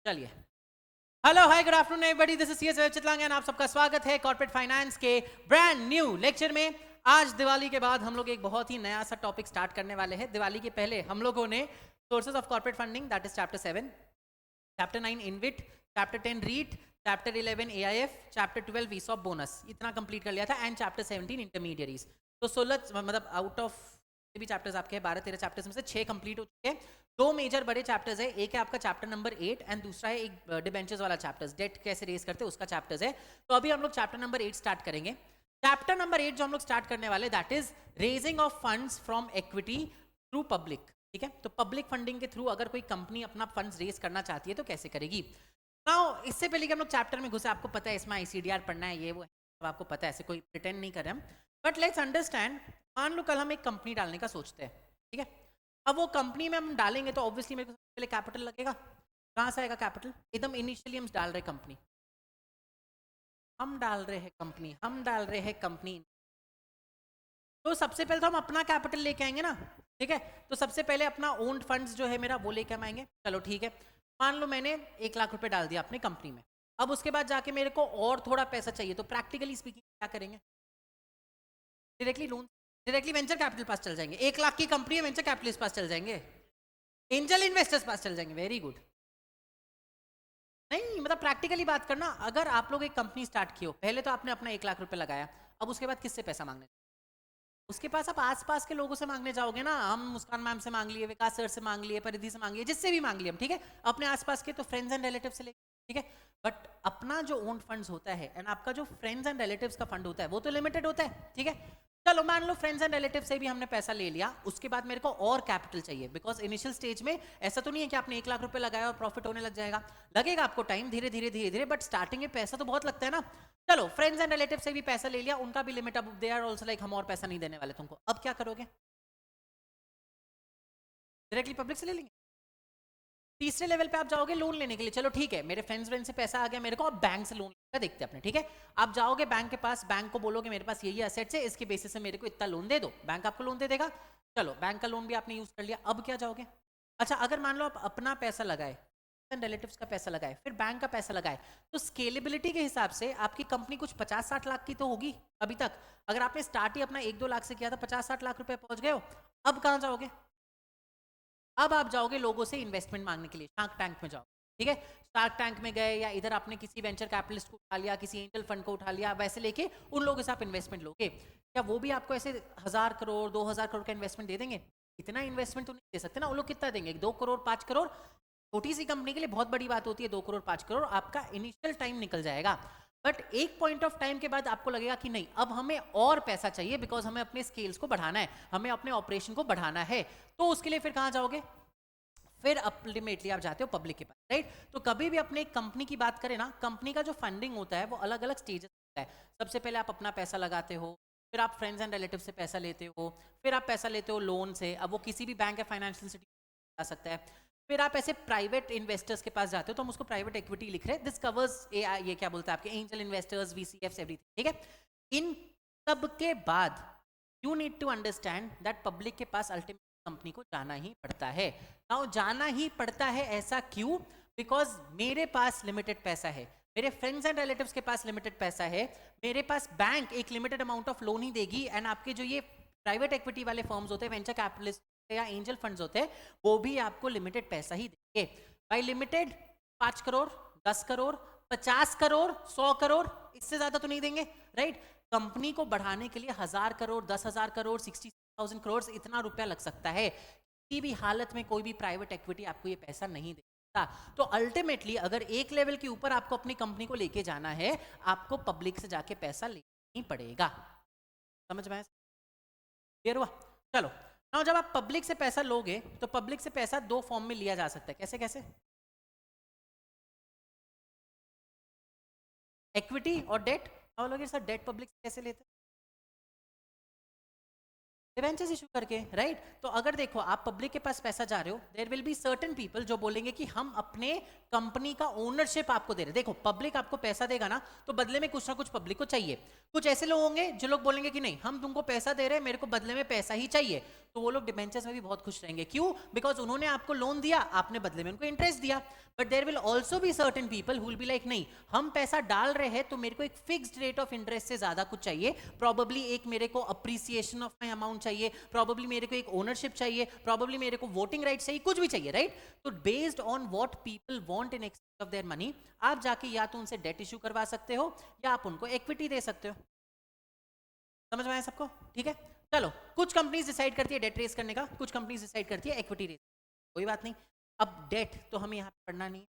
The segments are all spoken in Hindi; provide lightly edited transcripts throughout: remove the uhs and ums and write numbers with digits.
चलिए, hello hi good afternoon everybody, this is CS Chitlang and आप सबका स्वागत है कॉर्पोरेट फाइनेंस के ब्रांड न्यू लेक्चर में। आज दिवाली के बाद हम लोग एक बहुत ही नया सा टॉपिक स्टार्ट करने वाले हैं। दिवाली के पहले हम लोगों ने sources of corporate funding that is chapter 7, chapter 9 InvIT, chapter 10 REIT, chapter 11 AIF, chapter 12 ESOP bonus इतना कंप्लीट कर लिया था एंड चैप्टर 17 इंटरमीडियरीज। तो 16 मतलब आउट ऑफ भी चैप्टर्स आपके 12-13 चैप्टर्स में से 6 कंप्लीट हो चुके हैं। दो मेजर बड़े चैप्टर्स है, एक है आपका चैप्टर नंबर 8 एंड दूसरा है एक डिबेंचर्स वाला चैप्टर्स, डेट कैसे रेज करते हैं उसका चैप्टर्स है। तो अभी हम लोग चैप्टर नंबर 8 स्टार्ट करेंगे। चैप्टर नंबर 8 जो हम लोग स्टार्ट करने वाले that is raising of funds from equity through public. ठीक है, तो पब्लिक फंडिंग के थ्रू अगर कोई कंपनी अपना फंड्स रेज करना चाहती है तो कैसे करेगी। नाउ इससे पहले कि हम लोग चैप्टर में घुसे, आपको पता है इसमें आईसीडीआर पढ़ना है, ये वो है, अब आपको पता है, ऐसे कोई प्रिटेंड नहीं कर रहे हम। बट लेट्स अंडरस्टैंड, मान लो कल हम एक कंपनी डालने का सोचते हैं, ठीक है। अब वो कंपनी में हम डालेंगे तो ऑब्वियसली मेरे को सबसे पहले कैपिटल लगेगा। कहाँ से आएगा कैपिटल? एकदम इनिशियली हम डाल रहे कंपनी, हम डाल रहे हैं कंपनी, हम डाल रहे हैं कंपनी, तो सबसे पहले तो हम अपना कैपिटल लेके आएंगे ना। ठीक है, तो सबसे पहले अपना ओन्ड फंड्स जो है मेरा वो लेके हम आएंगे। चलो ठीक है, मान लो मैंने 1 लाख रुपए डाल दिया अपनी कंपनी में। अब उसके बाद जाके मेरे को और थोड़ा पैसा चाहिए, तो प्रैक्टिकली स्पीकिंग क्या करेंगे? Directly loan, directly venture capital पास चल जाएंगे। 1 लाख की कंपनी है, वेंचर कैपिटलिस्ट पास चल जाएंगे, एंजल इन्वेस्टर्स पास चल जाएंगे। Very good. नहीं मतलब प्रैक्टिकली बात करना, अगर आप लोग एक कंपनी स्टार्ट की हो, पहले तो आपने अपना 1 लाख रुपए लगाया, अब उसके बाद किससे पैसा मांगने? उसके पास आप आसपास के लोगों से मांगने जाओगे ना। हम मुस्कान मैम से मांग लिए, विकास सर से मांग लिए, परिधि से मांग लिए, जिससे भी मांग लिए हम, ठीक है, अपने आसपास के तो फ्रेंड्स एंड रिलेटिव से लेके, ठीक है। बट अपना जो ओन फंड्स होता है एंड आपका जो फ्रेंड्स एंड रिलेटिव्स का फंड होता है वो तो लिमिटेड होता है, ठीक है। चलो मान लो फ्रेंड्स एंड रिलेटिव से भी हमने पैसा ले लिया, उसके बाद मेरे को और कैपिटल चाहिए, बिकॉज इनिशियल स्टेज में ऐसा तो नहीं है कि आपने 1 लाख रुपए लगाया और प्रॉफिट होने लग जाएगा। लगेगा आपको टाइम, धीरे धीरे धीरे धीरे, बट स्टार्टिंग में पैसा तो बहुत लगता है ना। चलो फ्रेंड्स एंड रिलेटिव से भी पैसा ले लिया, उनका भी लिमिट, अब दे आर आल्सो लाइक हम और पैसा नहीं देने वाले तुमको, अब क्या करोगे? डायरेक्टली पब्लिक से ले लेंगे। तीसरे लेवल पे आप जाओगे लोन लेने के लिए। चलो ठीक है, मेरे फ्रेंड्स फ्रेंड से पैसा आ गया मेरे को, अब बैंक से लोन लेकर देखते हैं अपने, ठीक है। आप जाओगे बैंक के पास, बैंक को बोलोगे मेरे पास ये एसेट्स है, इसके बेसिस से मेरे को इतना लोन दे दो, बैंक आपको लोन दे देगा। चलो बैंक का लोन भी आपने यूज कर लिया, अब क्या जाओगे? अच्छा, अगर मान लो आप अपना पैसा लगाए, रिलेटिव्स का पैसा लगाए, फिर बैंक का पैसा लगाए, तो स्केलेबिलिटी के हिसाब से आपकी कंपनी कुछ 50-60 लाख की तो होगी अभी तक। अगर आपने स्टार्ट ही अपना 1-2 लाख से किया था, 50-60 लाख रुपए पहुंच गए हो, अब कहां जाओगे? अब आप जाओगे लोगों से इन्वेस्टमेंट मांगने के लिए, शार्क टैंक में जाओ, ठीक है। शार्क टैंक में गए या इधर आपने किसी वेंचर कैपिटलिस्ट को उठा लिया, किसी एंजल फंड को उठा लिया, वैसे लेके उन लोगों से आप इन्वेस्टमेंट लोगे। क्या वो भी आपको ऐसे 1000 करोड़ 2000 करोड़ का इन्वेस्टमेंट दे देंगे? इतना इन्वेस्टमेंट तो नहीं दे सकते ना। वो लोग कितना देंगे? 2 करोड़ 5 करोड़। छोटी सी कंपनी के लिए बहुत बड़ी बात होती है 2 करोड़ 5 करोड़, आपका इनिशियल टाइम निकल जाएगा। बट एक पॉइंट ऑफ टाइम के बाद आपको लगेगा कि नहीं, अब हमें और पैसा चाहिए, बिकॉज हमें अपने स्केल्स को बढ़ाना है, हमें अपने ऑपरेशन को बढ़ाना है। तो उसके लिए फिर कहां जाओगे? फिर अल्टीमेटली आप जाते हो पब्लिक के पास, राइट। तो कभी भी अपने कंपनी की बात करें ना, कंपनी का जो फंडिंग होता है वो अलग अलग स्टेजेस होता है। सबसे पहले आप अपना पैसा लगाते हो, फिर आप फ्रेंड्स एंड रिलेटिव से पैसा लेते हो, फिर आप पैसा लेते हो लोन से, अब वो किसी भी बैंक या फाइनेंशियल इंस्टीट्यूशन आ सकता है। फिर आप ऐसे प्राइवेट इन्वेस्टर्स के पास जाते हो, तो हम उसको प्राइवेट इक्विटी लिख रहे हैं, दिस कवर्स ये क्या बोलते हैं आपके एंजल इन्वेस्टर्स, वीसीएफ्स, एवरीथिंग, ठीक है। इन सब के बाद you need to understand that public के पास अल्टीमेट कंपनी को जाना ही पड़ता है। नाउ जाना ही पड़ता है, ऐसा क्यों? बिकॉज मेरे पास लिमिटेड पैसा है, मेरे फ्रेंड्स एंड रिलेटिव्स के पास लिमिटेड पैसा है, मेरे पास बैंक एक लिमिटेड अमाउंट ऑफ लोन ही देगी, एंड आपके जो ये प्राइवेट इक्विटी वाले फर्म्स होते हैं, वेंचर कैपिटलिस्ट या एंजल फंड्स होते हैं, वो भी आपको लिमिटेड पैसा ही देंगे। भाई लिमिटेड 5 करोड़, 10 करोड़, 50 करोड़, 100 करोड़, इससे ज्यादा तो नहीं देंगे, राइट। कंपनी को बढ़ाने के लिए 1000 करोड़, 10,000 करोड़, 60,000 करोड़, इतना रुपया लग सकता है। किसी भी हालत में कोई भी प्राइवेट इक्विटी आपको ये पैसा नहीं देता। तो अल्टीमेटली अगर एक लेवल के ऊपर आपको अपनी कंपनी को लेके जाना है, आपको पब्लिक से जाके पैसा लेना ही पड़ेगा। समझ में आया? क्लियर हुआ? चलो ना, जब आप पब्लिक से पैसा लोगे तो पब्लिक से पैसा दो फॉर्म में लिया जा सकता है। कैसे कैसे? इक्विटी और डेट। और लोग सर डेट पब्लिक से कैसे लेते हैं? डिबेंचर्स इशू करके, राइट? तो अगर देखो आप पब्लिक के पास पैसा जा रहे हो, there will be certain people जो बोलेंगे कि हम अपने कंपनी का ओनरशिप आपको दे रहे हैं। देखो पब्लिक आपको पैसा देगा ना, तो बदले में कुछ ना कुछ पब्लिक को चाहिए। कुछ ऐसे लोग होंगे जो लोग बोलेंगे कि नहीं, हम तुमको पैसा दे रहे हैं, मेरे को बदले में पैसा ही चाहिए, तो वो लोग डिबेंचर्स में भी बहुत खुश रहेंगे। क्यों? बिकॉज उन्होंने आपको लोन दिया, आपने बदले में उनको इंटरेस्ट दिया। But there will also be certain people who will be like, नहीं, हम पैसा डाल रहे हैं तो मेरे को एक फिक्स्ड रेट ऑफ इंटरेस्ट से ज्यादा कुछ चाहिए, प्रॉबेबली एक मेरे को अप्रिसिएशन ऑफ माई अमाउंट चाहिए, प्रॉबेबली मेरे को एक ओनरशिप चाहिए, प्रॉबेबली मेरे को वोटिंग राइट चाहिए, कुछ भी चाहिए, राइट? तो based on what people want in exchange of their money, आप जाके या तो उनसे डेट इशू करवा सकते हो या आप उनको इक्विटी दे सकते हो। समझ में आया सबको? ठीक है, चलो। कुछ कंपनीज डिसाइड करती है डेट रेस करने का, कुछ कंपनीज डिसाइड करती है इक्विटी रेस, कोई बात नहीं। अब डेट तो हमें यहाँ पे पढ़ना नहीं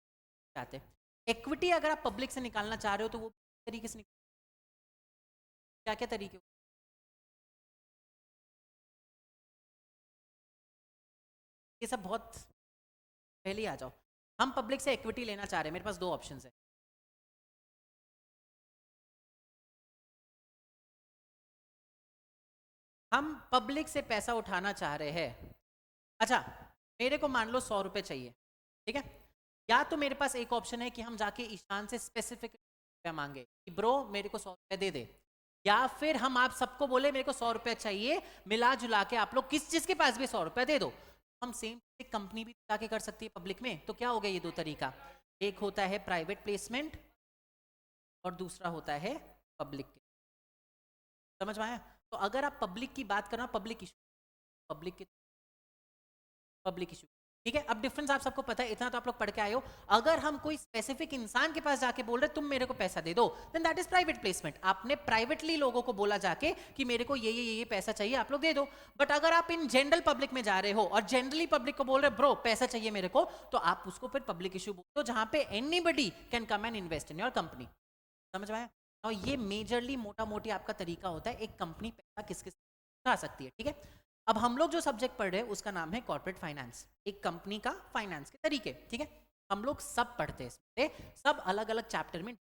चाहते। इक्विटी अगर आप पब्लिक से निकालना चाह रहे हो तो वो तरीके से क्या क्या तरीके? ये सब बहुत पहले ही आ जाओ। हम पब्लिक से इक्विटी लेना चाह रहे हैं, मेरे पास दो ऑप्शन है। हम पब्लिक से पैसा उठाना चाह रहे हैं। अच्छा, मेरे को मान लो 100 रुपए चाहिए, ठीक है? या तो मेरे पास एक ऑप्शन है कि हम जाके ईशान से स्पेसिफिक रुपया मांगे कि ब्रो मेरे को 100 रुपए दे दे, या फिर हम आप सबको बोले मेरे को 100 रुपए चाहिए, मिला जुला के आप लोग किस चीज के पास भी 100 रुपए दे दो। हम सेम कंपनी भी जाके कर सकती है पब्लिक में। तो क्या हो गया ये दो तरीका? एक होता है प्राइवेट प्लेसमेंट और दूसरा होता है पब्लिक। समझ में आया? तो अगर आप पब्लिक की बात करना, पब्लिक इशू, पब्लिक इशू, ठीक है? अब डिफरेंस आप सबको पता है, इतना तो आप लोग पढ़ के आए हो। अगर हम कोई स्पेसिफिक इंसान के पास जाके बोल रहे तुम मेरे को पैसा दे दो, then that is private placement. आपने प्राइवेटली लोगों को बोला जाके कि मेरे को ये पैसा चाहिए, आप लोग दे दो। बट अगर आप इन जनरल पब्लिक में जा रहे हो और जनरली पब्लिक को बोल रहे ब्रो पैसा चाहिए मेरे को, तो आप उसको फिर पब्लिक इशू बोलते हो, जहां पे anybody can come and invest in your company. समझ में आया? और ये मेजरली मोटा मोटी आपका तरीका होता है एक कंपनी पैसा किस किस उठा सकती है, ठीक है? अब हम लोग जो सब्जेक्ट पढ़ रहे हैं उसका नाम है कॉर्पोरेट फाइनेंस, एक कंपनी का फाइनेंस के तरीके, ठीक है? हम लोग सब पढ़ते हैं इसमें, सब अलग अलग चैप्टर में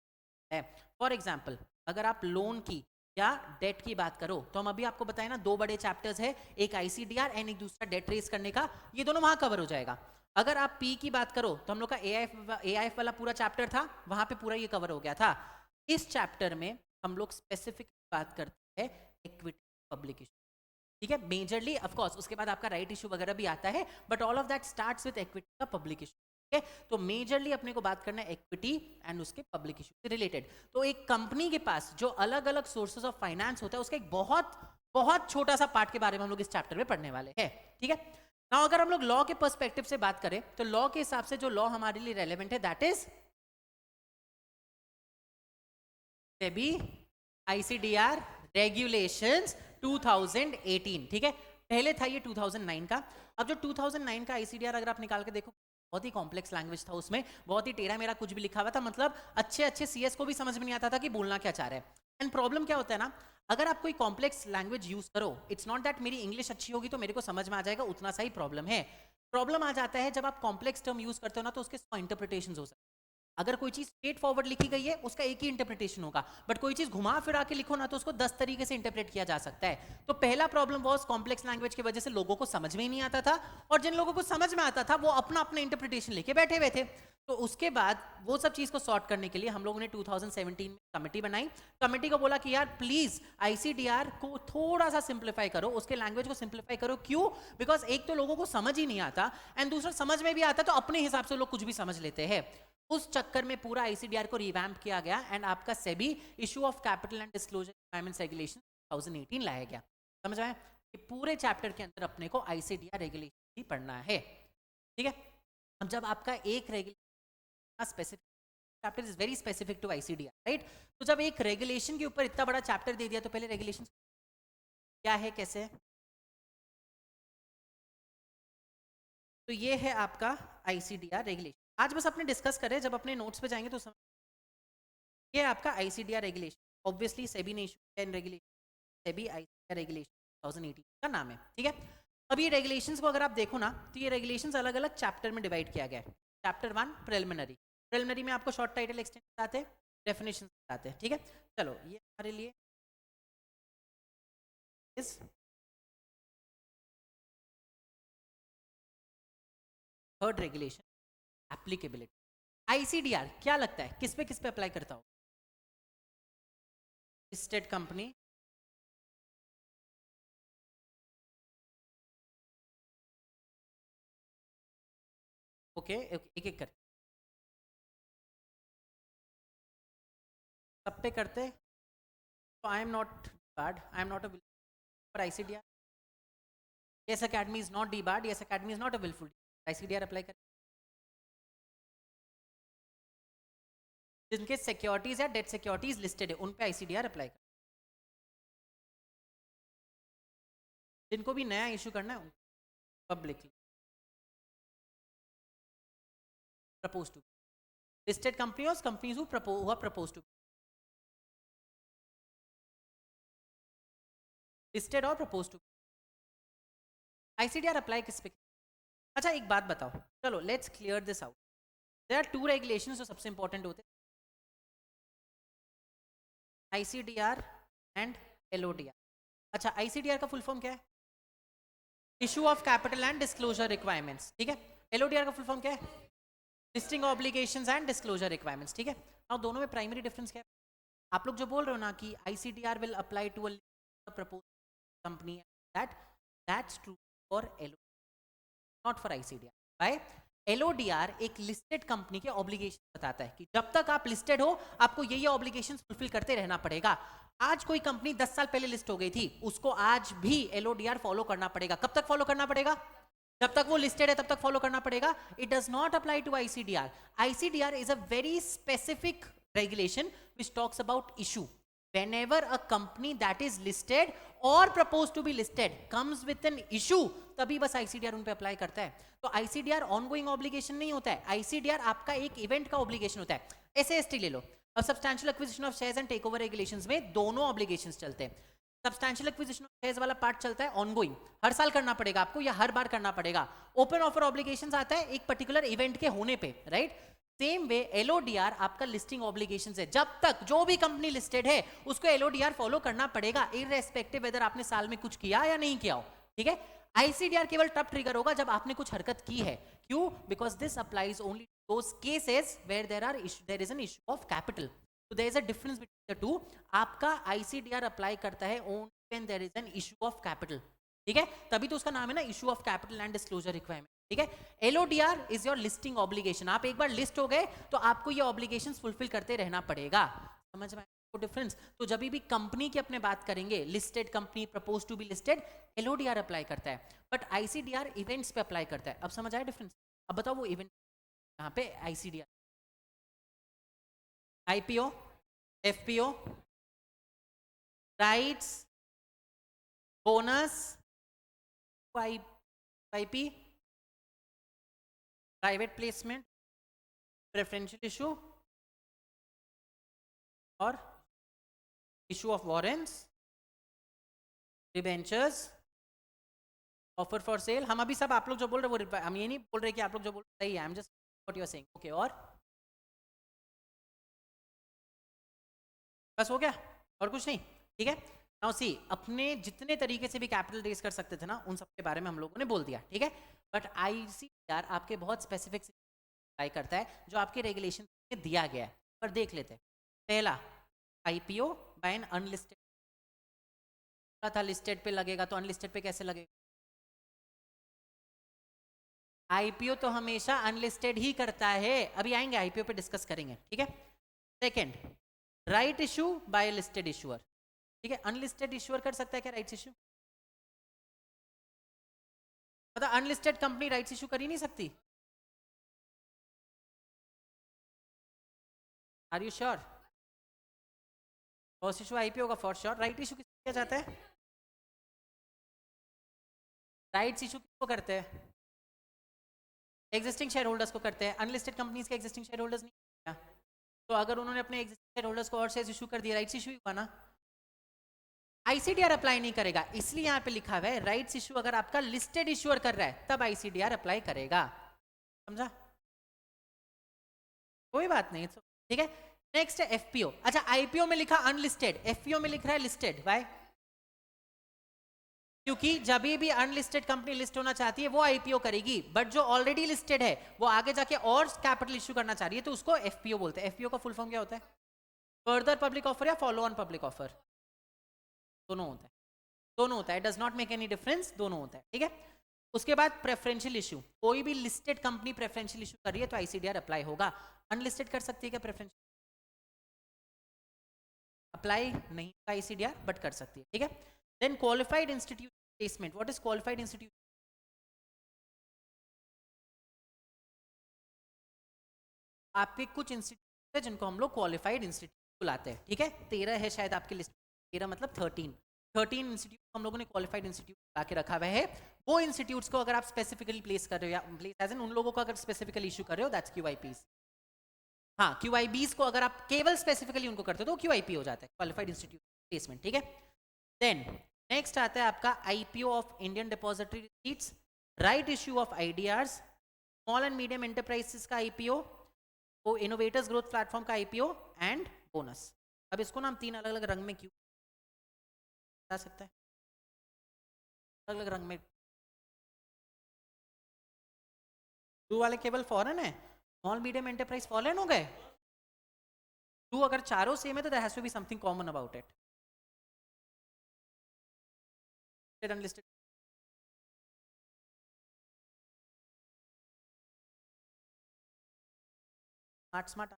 है। फॉर एग्जाम्पल अगर आप लोन की या डेट की बात करो, तो हम अभी आपको बताए ना दो बड़े चैप्टर्स है, एक आईसीडीआर एंड एक दूसरा डेट रेस करने का, ये दोनों वहां कवर हो जाएगा। अगर आप पी की बात करो तो हम लोग का एआईएफ वाला पूरा चैप्टर था, वहां पे पूरा ये कवर हो गया था। इस चैप्टर में हम लोग स्पेसिफिक बात करते हैं इक्विटी पब्लिक इशू, ठीक है? मेजरली ऑफ कोर्स उसके बाद आपका राइट इशू वगैरह भी आता है, but all of that starts with equity का पब्लिक इशू, ठीक है? तो मेजरली अपने को बात करना है इक्विटी एंड उसके पब्लिक इशू से रिलेटेड। तो एक कंपनी के पास जो अलग अलग सोर्सेज ऑफ फाइनेंस होता है उसका एक बहुत बहुत छोटा सा पार्ट के बारे में हम लोग इस चैप्टर में पढ़ने वाले हैं, ठीक है? नाउ अगर हम लोग लॉ के पर्सपेक्टिव से बात करें तो लॉ के हिसाब से जो लॉ हमारे लिए रेलेवेंट है that is SEBI ICDR regulations 2018, ठीक है? पहले था ये 2009 का। अब जो 2009 का आईसीडीआर अगर आप निकाल के देखो, बहुत ही कॉम्प्लेक्स लैंग्वेज था उसमें, बहुत ही टेढ़ा मेरा कुछ भी लिखा हुआ था, मतलब अच्छे अच्छे सीएस को भी समझ में नहीं आता था कि बोलना क्या चाह रहा है। एंड प्रॉब्लम क्या होता है ना, अगर आप कोई कॉम्प्लेक्स लैंग्वेज यूज करो, इट्स नॉट दैट मेरी इंग्लिश अच्छी होगी तो मेरे को समझ में आ जाएगा, उतना सा ही प्रॉब्लम है। प्रॉब्लम आ जाता है जब आप कॉम्प्लेक्स टर्म यूज करते हो ना, तो उसके 100 इंटरप्रिटेशन हो सकते हैं। अगर कोई चीज स्ट्रेट फॉरवर्ड लिखी गई है उसका एक ही इंटरप्रिटेशन होगा, बट कोई चीज घुमा फिरा के लिखो ना तो उसको 10 तरीके से इंटरप्रेट किया जा सकता है। तो पहला प्रॉब्लम वॉज कॉम्प्लेक्स लैंग्वेज की वजह से लोगों को समझ में ही नहीं आता था, और जिन लोगों को समझ में आता था वो अपना अपना इंटरप्रिटेशन लेके बैठे हुए थे। तो उसके बाद वो सब चीज को सॉर्ट करने के लिए हम लोगों ने 2017 में कमेटी बनाई। कमेटी को बोला कि यार प्लीज आईसीडीआर को थोड़ा सा सिंप्लीफाई करो, उसके लैंग्वेज को सिंप्लीफाई करो। क्यों? बिकॉज एक तो लोगों को समझ ही नहीं आता, एंड दूसरा समझ में भी आता तो अपने हिसाब से लोग कुछ भी समझ लेते हैं। उस चक्कर में पूरा आईसीडीआर को रिवैम्प किया गया एंड आपका SEBI issue of capital and disclosure requirements regulation 2018 लाया गया। समझ आया? कि पूरे चैप्टर के अंदर अपने को आईसीडीआर रेगुलेशन ही पढ़ना है, ठीक है? अब जब आपका एक regulation specific chapter is very specific to ICDR, right? तो जब एक रेगुलेशन के ऊपर इतना बड़ा चैप्टर दे दिया तो पहले रेगुलेशन क्या है, कैसे है? तो ये है आपका आईसीडीआर रेगुलेशन। आज बस अपने डिस्कस करें, जब अपने नोट्स पे जाएंगे तो समझ, ये आपका आईसीडीआर रेगुलेशन ऑब्वियसली सेबी ने इशू किया in regulation, SEBI ICDR regulation 2018 का नाम है, ठीक है? अब ये रेगुलेशंस को अगर आप देखो ना तो ये रेगुलेशंस अलग अलग चैप्टर में डिवाइड किया गया है। चैप्टर 1 प्रिलिमिनरी, प्रिलिमिनरी में आपको शॉर्ट टाइटल एक्सटेंड बताते हैं, डेफिनेशन बताते हैं, ठीक है? चलो ये हमारे लिए थर्ड रेगुलेशन, एप्लीकेबिलिटी। आईसीडीआर क्या लगता है किस पे अप्लाई करता हो? लिस्टेड कंपनी, ओके एक एक कर सब पे करते। तो I am not bad, I am not a for ICDR. Yes academy is not the bad, yes academy is not a wilful. ICDR apply कर, जिनके सिक्योरिटीज या डेट सिक्योरिटीज लिस्टेड है उन पे आईसीडीआर अप्लाई कर। जिनको भी नया इशू करना है publicly propose to listed companies, companies who propose to listed और प्रपोज टू आईसीडीआर अप्लाई किस पे? अच्छा एक बात बताओ, चलो let's clear this out. There are two regulations जो सबसे इंपॉर्टेंट होते हैं, आईसीडीआर एंड एलओडीआर। अच्छा आईसीडीआर का फुल फॉर्म क्या है? Issue of capital and disclosure requirements, ठीक है। एलओडीआर का फुल फॉर्म क्या है? Listing obligations and disclosure requirements, ठीक है। अब दोनों में प्राइमरी डिफरेंस क्या है? आप लोग जो बोल रहे हो ना कि ICDR will apply to a propose company, that's true for LO, not for ICDR. By LODR एक लिस्टेड कंपनी के ऑब्लिगेशन बताता है कि जब तक आप लिस्टेड हो आपको ये ऑब्लिगेशंस फुलफिल करते रहना पड़ेगा। आज कोई कंपनी 10 साल पहले लिस्ट हो गई थी, उसको आज भी एलओडीआर फॉलो करना पड़ेगा। कब तक फॉलो करना पड़ेगा? जब तक वो लिस्टेड है तब तक फॉलो करना पड़ेगा। It does not apply to ICDR. ICDR is a very specific regulation which talks about issue. Whenever a company that is listed or proposed to be listed comes with an issue, तभी बस आईसीडीआर उन पे अप्लाई करता है। तो आईसीडीआर ऑनगोइंग ऑब्लिगेशन नहीं होता है, आईसीडीआर आपका एक इवेंट का ऑब्लिगेशन होता है। एसएएसटी ले लो, अब substantial acquisition of shares and take over regulations में दोनों ऑब्लिगेशंस चलते हैं। सब्सटैंशियल एक्विजिशन ऑफ शेयर्स वाला पार्ट चलता है ऑनगोइंग, हर साल करना पड़ेगा आपको या हर बार करना पड़ेगा। ओपन ऑफर ऑब्लिगेशंस आता है एक पर्टिकुलर इवेंट के होने पे, राइट। सेम वे एलओडीआर आपका लिस्टिंग ऑब्लिगेशंस है, जब तक जो भी कंपनी लिस्टेड है उसको एलओडीआर फॉलो करना पड़ेगा, इररेस्पेक्टिव वेदर आपने साल में कुछ किया या नहीं किया हो, ठीक है। आईसीडीआर केवल तब ट्रिगर होगा जब आपने कुछ हरकत की है। क्यों? Because this applies only those cases where there is an issue of capital. तो there is a difference between the two. आपका आईसीडीआर अप्लाई करता है only when there is an issue of capital, ठीक है। तभी तो उसका नाम है ना issue of capital and disclosure requirement, ठीक है। LODR is your listing obligation. आप एक बार लिस्ट हो गए तो आपको ये ऑब्लिगेशंस फुलफिल करते रहना पड़ेगा। समझ में आया डिफरेंस? तो जब भी कंपनी की अपने बात करेंगे, listed company propose to be listed, LODR apply करता है, बट आईसीडीआर इवेंट्स पे अप्लाई करता है। अब समझ आया डिफरेंस? अब बताओ वो इवेंट यहाँ पे ICDR, IPO, FPO, rights, bonus, IP, private placement, preferential issue और issue of warrants, debentures, offer for sale. हम अभी सब आप लोग जो बोल रहे हो वो हम ये नहीं बोल रहे कि आप लोग जो बोल रहे सही है, I am just what you are saying, okay. और बस हो गया और कुछ नहीं, ठीक है। नाउ सी, अपने जितने तरीके से भी कैपिटल रेज कर सकते थे ना उन सब के बारे में हम लोगों ने बोल दिया, ठीक है। बट आईसीडीआर आपके बहुत स्पेसिफिक अप्लाई करता है जो आपके रेगुलेशन में दिया गया है, पर देख लेते हैं। पहला, आईपीओ बाय एन अनलिस्टेड था, लिस्टेड पे लगेगा तो अनलिस्टेड पे कैसे लगेगा? आईपीओ तो हमेशा अनलिस्टेड ही करता है, अभी आएंगे आईपीओ पे डिस्कस करेंगे, ठीक है। Second, right issue by listed issuer, ठीक है। अनलिस्टेड इशूअर कर सकता है क्या राइट्स इशू? मतलब अनलिस्टेड कंपनी राइट्स इशू कर ही नहीं सकती? Are you sure? First issue IPO का फॉर श्योर। राइट इशू किसको किया जाता है? राइट्स इशू किसको करते हैं? एग्जिस्टिंग शेयर होल्डर्स को करते हैं। अनलिस्टेड कंपनीज के एग्जिस्टिंग शेयर होल्डर्स नहीं क्या? तो अगर उन्होंने अपने एग्जिस्टिंग शेयर होल्डर्स को और शेयर इशू कर दिया, राइट्स इशू ही हुआ ना। आईसीडीआर अप्लाई नहीं करेगा, इसलिए यहाँ पे लिखा हुआ है राइट्स इशू अगर आपका लिस्टेड इशूअर कर रहा है तब आईसीडीआर अप्लाई करेगा। समझा? कोई बात नहीं, ठीक है। नेक्स्ट है एफपीओ। अच्छा आईपीओ में लिखा अनलिस्टेड, एफपीओ में लिख रहा है लिस्टेड, वाई? क्योंकि जब भी अनलिस्टेड कंपनी लिस्ट होना चाहती है वो आईपीओ करेगी, बट जो ऑलरेडी लिस्टेड है वो आगे जाके और कैपिटल इश्यू करना चाह रही है तो उसको एफपीओ बोलते हैं। एफपीओ का फुल फॉर्म क्या होता है? फर्दर पब्लिक ऑफर या फॉलो ऑन पब्लिक ऑफर, दोनों होता है, दोनों होता है, does not make any difference, दोनों होता है, ठीक है। उसके बाद प्रेफरेंशियल इशू, कोई भी लिस्टेड कंपनी प्रेफरेंशियल इशू कर रही है तो आईसीडीआर अप्लाई होगा। अनलिस्टेड कर सकती है क्या प्रेफरेंशियल? अप्लाई नहीं आईसीडीआर, बट कर सकती है, ठीक है। Then qualified institute placement, what is qualified institute? आपके कुछ इंस्टीट्यूट है जिनको हम लोग क्वालिफाइड इंस्टीट्यूट बुलाते हैं, ठीक है। 13 है शायद आपकी लिस्ट, 13 मतलब 13 इंस्टीट्यूट हम लोगों ने क्वालिफाइड इंस्टीट्यूट ला के रखा हुआ है। वो इंस्टीट्यूट्स को अगर आप स्पेसिफिकली प्लेस कर रहे हो या प्लेस एज इन उन लोगों को अगर स्पेसिफिकली इशू कर रहे हो, दैट्स क्यूआईपीस। हाँ, क्यूआईबीस को अगर आप केवल स्पेसिफिकली उनको करते हो तो क्यूआईपी हो जाता है, क्वालिफाइड इंस्टीट्यूट प्लेसमेंट, ठीक है। देन नेक्स्ट आता है आपका IPO of Indian depository receipts, right issue of IDRs, small and medium enterprises का आईपीओ, वो इनोवेटर्स ग्रोथ प्लेटफॉर्म का आईपीओ एंड बोनस। अब इसको ना हम 3 अलग अलग रंग में क्यों बता सकता है, अलग अलग रंग में? ब्लू वाले केवल फॉरेन है, स्मॉल मीडियम एंटरप्राइज फॉरेन हो गए। ब्लू अगर चारों सेम है तो there has to be something common about it. Unlisted smart smart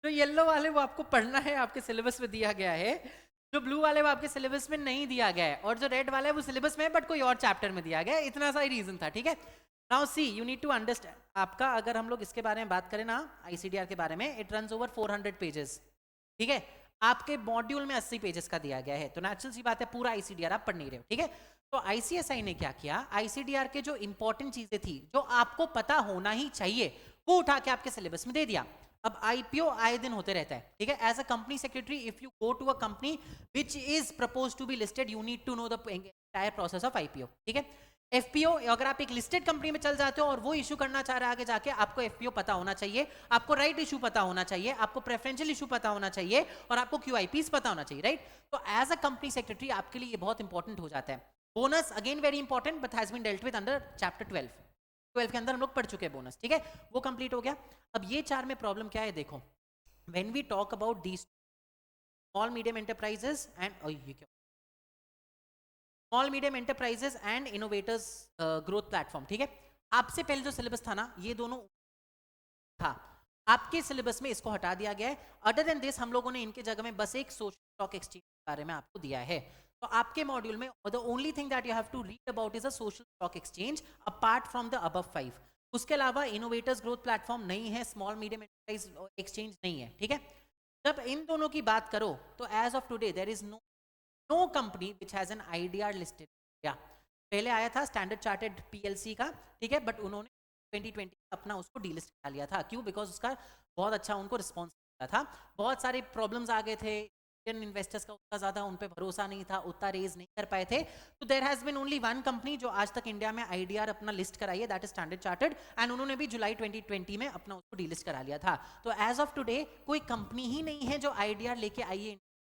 जो येलो वाले वो आपको पढ़ना है, आपके सिलेबस में दिया गया है। जो ब्लू वाले वो आपके सिलेबस में नहीं दिया गया है, और जो रेड वाला है वो सिलेबस में है बट कोई और चैप्टर में दिया गया है। इतना सा ही रीजन था, ठीक है। Now see you need to understand, आपका अगर हम लोग इसके बारे में बात करें ना, आईसीडीआर के बारे में, इट रन्स ओवर 400 पेजेस, ठीक है। आपके मॉड्यूल में 80 पेजेस का दिया गया है, तो नेचुरल सी बात है पूरा आईसीडीआर आप पढ़ नहीं रहे हो, ठीक है। तो आईसीएसआई ने क्या किया, आईसीडीआर के जो इंपॉर्टेंट चीजें थी जो आपको पता होना ही चाहिए वो उठा के आपके सिलेबस में दे दिया। अब आईपीओ आए दिन होते रहता है, ठीक है। As a company secretary if you go to a company which is propose to be listed, you need to know the entire process of IPO, ठीक है। एफपीओ, अगर आप एक लिस्टेड कंपनी में चल जाते हो और वो इशू करना चाह रहा है आगे जाके, आपको एफपीओ पता होना चाहिए, आपको राइट इशू पता होना चाहिए, आपको प्रेफरेंशियल इशू पता होना चाहिए, और आपको क्यूआईपीस पता होना चाहिए, राइट। तो एज अ कंपनी सेक्रेटरी आपके लिए ये बहुत इंपॉर्टेंट हो जाता है। Bonus again very important but has been dealt with under chapter 12 के अंदर हम लोग पढ़ चुके हैं बोनस, ठीक है, वो कंप्लीट हो गया। अब ये 4 में प्रॉब्लम क्या है, देखो, when we talk about these small medium enterprises and ये क्या, small medium enterprises and innovators growth platform, ठीक है। आपसे पहले जो सिलेबस था ना, ये दोनों था, आपके सिलेबस में इसको हटा दिया गया है। अदर देन दिस हम लोगों ने इनके जगह में बस एक सोशल स्टॉक एक्सचेंज के बारे में आपको दिया है। तो आपके मॉड्यूल में the only thing that you have to read about is a social stock exchange apart from the above 5। उसके अलावा इनोवेटर्स ग्रोथ प्लेटफॉर्म नहीं है, स्मॉल मीडियम एंटरप्राइज एक्सचेंज नहीं है, ठीक है। जब इन दोनों की बात करो तो as of today there is no company which has an IDR listed, या पहले आया था स्टैंडर्ड चार्टेड पीएलसी का, ठीक है, बट उन्होंने 2020 अपना उसको डीलिस्ट करा लिया था। क्यों? बिकॉज उसका बहुत अच्छा उनको रिस्पॉन्स मिला था। बहुत सारे प्रॉब्लम्स आ गए थे, इंडियन इन्वेस्टर्स का उतना ज़्यादा उन पे भरोसा नहीं था, उतना रेज नहीं कर पाए थे। तो there has been only one company जो आज तक इंडिया में आईडीआर अपना लिस्ट कराई है, that is standard chartered, and उन्होंने भी जुलाई 2020 में अपना उसको डीलिस्ट करा लिया था। तो एज ऑफ टुडे कोई कंपनी ही नहीं है जो आईडीआर लेके आई है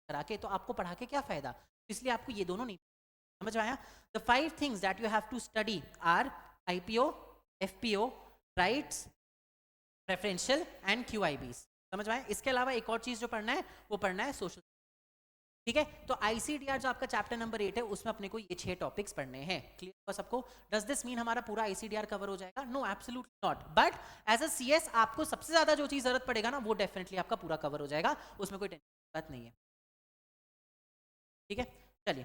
करा के, तो आपको पढ़ा के क्या फायदा। इसलिए आपको ये दोनों नहीं समझ आया। The 5 things that you have to study are IPO, FPO, rights, preferential and QIBs, समझ में आया। इसके अलावा एक और चीज जो पढ़ना है वो पढ़ना है सोशल, ठीक है। तो आईसीडीआर जो आपका चैप्टर नंबर 8 है उसमें अपने को ये 6 टॉपिक्स पढ़ने हैं। क्लियर हुआ सबको? डज दिस मीन हमारा पूरा आईसीडीआर कवर हो जाएगा? No, absolutely not. But as a CS आपको सबसे ज्यादा जो चीज जरूरत पड़ेगा ना वो डेफिनेटली आपका पूरा कवर हो जाएगा, उसमें कोई टेंशन की बात नहीं है, ठीक है। चलिए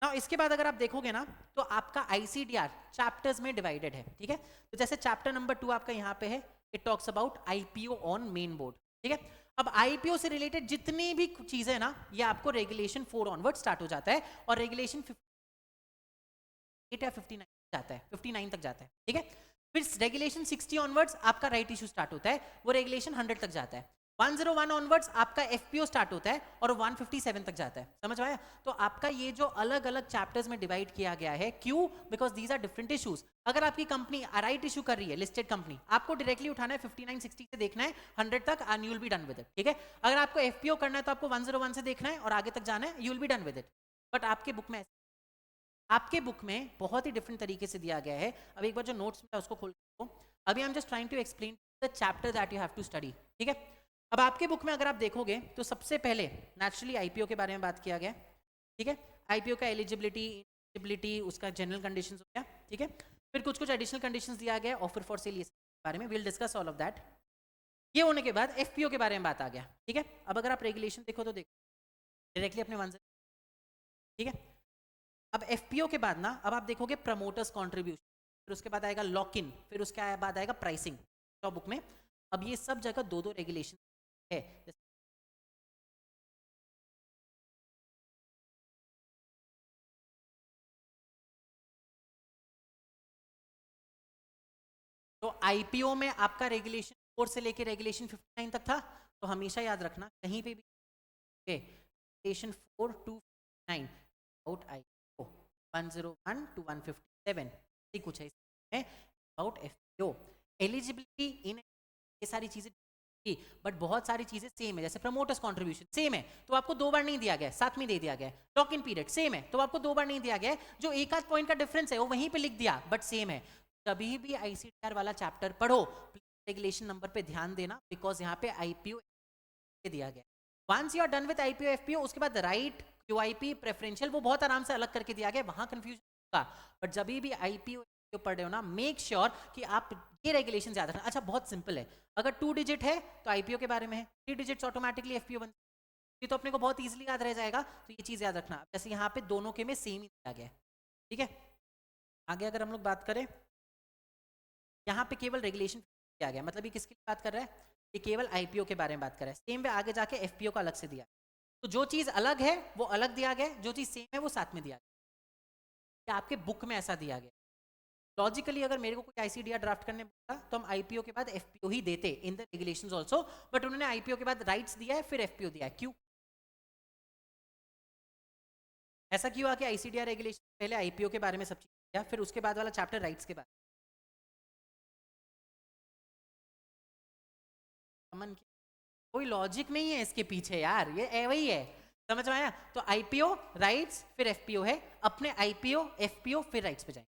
ना, इसके बाद अगर आप देखोगे ना तो आपका आईसीडीआर चैप्टर्स में डिवाइडेड है, ठीक है। तो जैसे चैप्टर नंबर 2 आपका यहाँ पे है, it talks about IPO on main board, ठीक है। अब आईपीओ से रिलेटेड जितनी भी चीजें है ना, ये आपको रेगुलेशन 4 ऑनवर्ड स्टार्ट हो जाता है, और रेगुलेशन 58 या 59 जाता है, 59 तक जाता है, ठीक है। फिर रेगुलेशन 60 ऑनवर्ड्स आपका राइट इशू स्टार्ट होता है, वो रेगुलेशन 100 तक जाता है। 101 ऑनवर्ड्स आपका एफपीओ स्टार्ट होता है और 157 तक जाता है, समझ में आया? तो आपका ये जो अलग अलग चैप्टर्स में डिवाइड किया गया है, क्यों? Because these are different issues. अगर आपकी कंपनी राइट इशू कर रही है, लिस्टेड कंपनी, आपको डायरेक्टली उठाना है 59 60 से देखना है 100 तक and you will be done with it, ठीक है? अगर आपको एफपीओ करना है तो आपको 101 से देखना है और आगे तक जाना है, you will be done with it. But आपके बुक में बहुत ही डिफरेंट तरीके से दिया गया है। अब एक बार जो नोट्स में उसको खोल दो। अभी I am just trying to explain the chapter that you have to study, ठीक है? अब आपके बुक में अगर आप देखोगे तो सबसे पहले नेचुरली आईपीओ के बारे में बात किया गया, ठीक है? आईपीओ का एलिजिबिलिटी, उसका जनरल कंडीशंस हो गया, ठीक है? फिर कुछ कुछ एडिशनल कंडीशंस दिया गया, ऑफर फॉर सेल, ये बारे में will discuss all of that. ये होने के बाद एफपीओ के बारे में बात आ गया, ठीक है? अब अगर आप रेगुलेशन देखो तो देखो डायरेक्टली अपने वन से, ठीक है? अब एफपीओ के बाद ना, अब आप देखोगे प्रमोटर्स कॉन्ट्रीब्यूशन, फिर उसके बाद आएगा लॉक इन, फिर उसके बाद आएगा प्राइसिंग तो बुक में। अब ये सब जगह दो दो रेगुलेशन है। तो आईपीओ में आपका रेगुलेशन 4 से लेके रेगुलेशन 59 तक था, तो हमेशा याद रखना कहीं पे भी regulation 4 to 59 about IPO, 101 to 157 कुछ है अबाउट एफपीओ। एलिजिबिलिटी इन, ये सारी चीजें, बट बहुत सारी चीजें सेम है। जैसे प्रमोटर्स कंट्रीब्यूशन सेम है तो आपको 2 बार नहीं दिया गया, साथ में दे दिया गया। लॉक इन पीरियड सेम है तो आपको 2 बार नहीं दिया गया, जो एक आध पॉइंट का डिफरेंस है वो वहीं पे लिख दिया, बट सेम है। कभी भी आईसीटीआर वाला चैप्टर पढ़ो, रेगुलेशन नंबर पे ध्यान देना, बिकॉज यहाँ पे आईपीओ दिया गया। Once you are done with IPO FPO, उसके बाद राइट, क्यूआईपी, प्रेफरेंशियल, वो बहुत आराम से अलग करके दिया गया, वहां कंफ्यूजन होगा। बट जब भी आईपीओ पढ़ रहे हो ना, मेक श्योर कि आप ये रेगुलेशन याद रखना। अच्छा, बहुत सिंपल है, अगर 2 डिजिट है तो आईपीओ के बारे में है, 3 डिजिट्स ऑटोमेटिकली एफपीओ बन, ये तो अपने को बहुत इजीली याद रह जाएगा। तो ये चीज याद रखना, जैसे यहाँ पे दोनों के में सेम ही दिया गया है, ठीक है? आगे अगर हम लोग बात करें, यहाँ पे केवल रेगुलेशन किया गया, मतलब ये किसकी बात कर रहा है? ये केवल आईपीओ के बारे में बात कर रहा है। सेम वे आगे जाके एफपीओ का अलग से दिया, तो जो चीज अलग है वो अलग दिया गया, जो चीज सेम है वो साथ में दिया गया। आपके बुक में ऐसा दिया गया। लॉजिकली अगर मेरे को कोई आईसीडीआर ड्राफ्ट करने बोला तो हम आईपीओ के बाद एफपीओ ही देते in the regulations also, but उन्होंने आईपीओ के बाद राइट्स दिया है फिर एफपीओ दिया है। क्यों ऐसा क्यों? कि आईसीडीआर रेगुलेशन पहले आईपीओ के बारे में सब चीज दिया, फिर उसके बाद वाला चैप्टर राइट्स के बारे में। कोई लॉजिक नहीं है इसके पीछे यार, ये वही है, समझ में आया? तो आईपीओ राइट्स फिर एफपीओ है, अपने आईपीओ एफपीओ फिर राइट्स पे जाएंगे।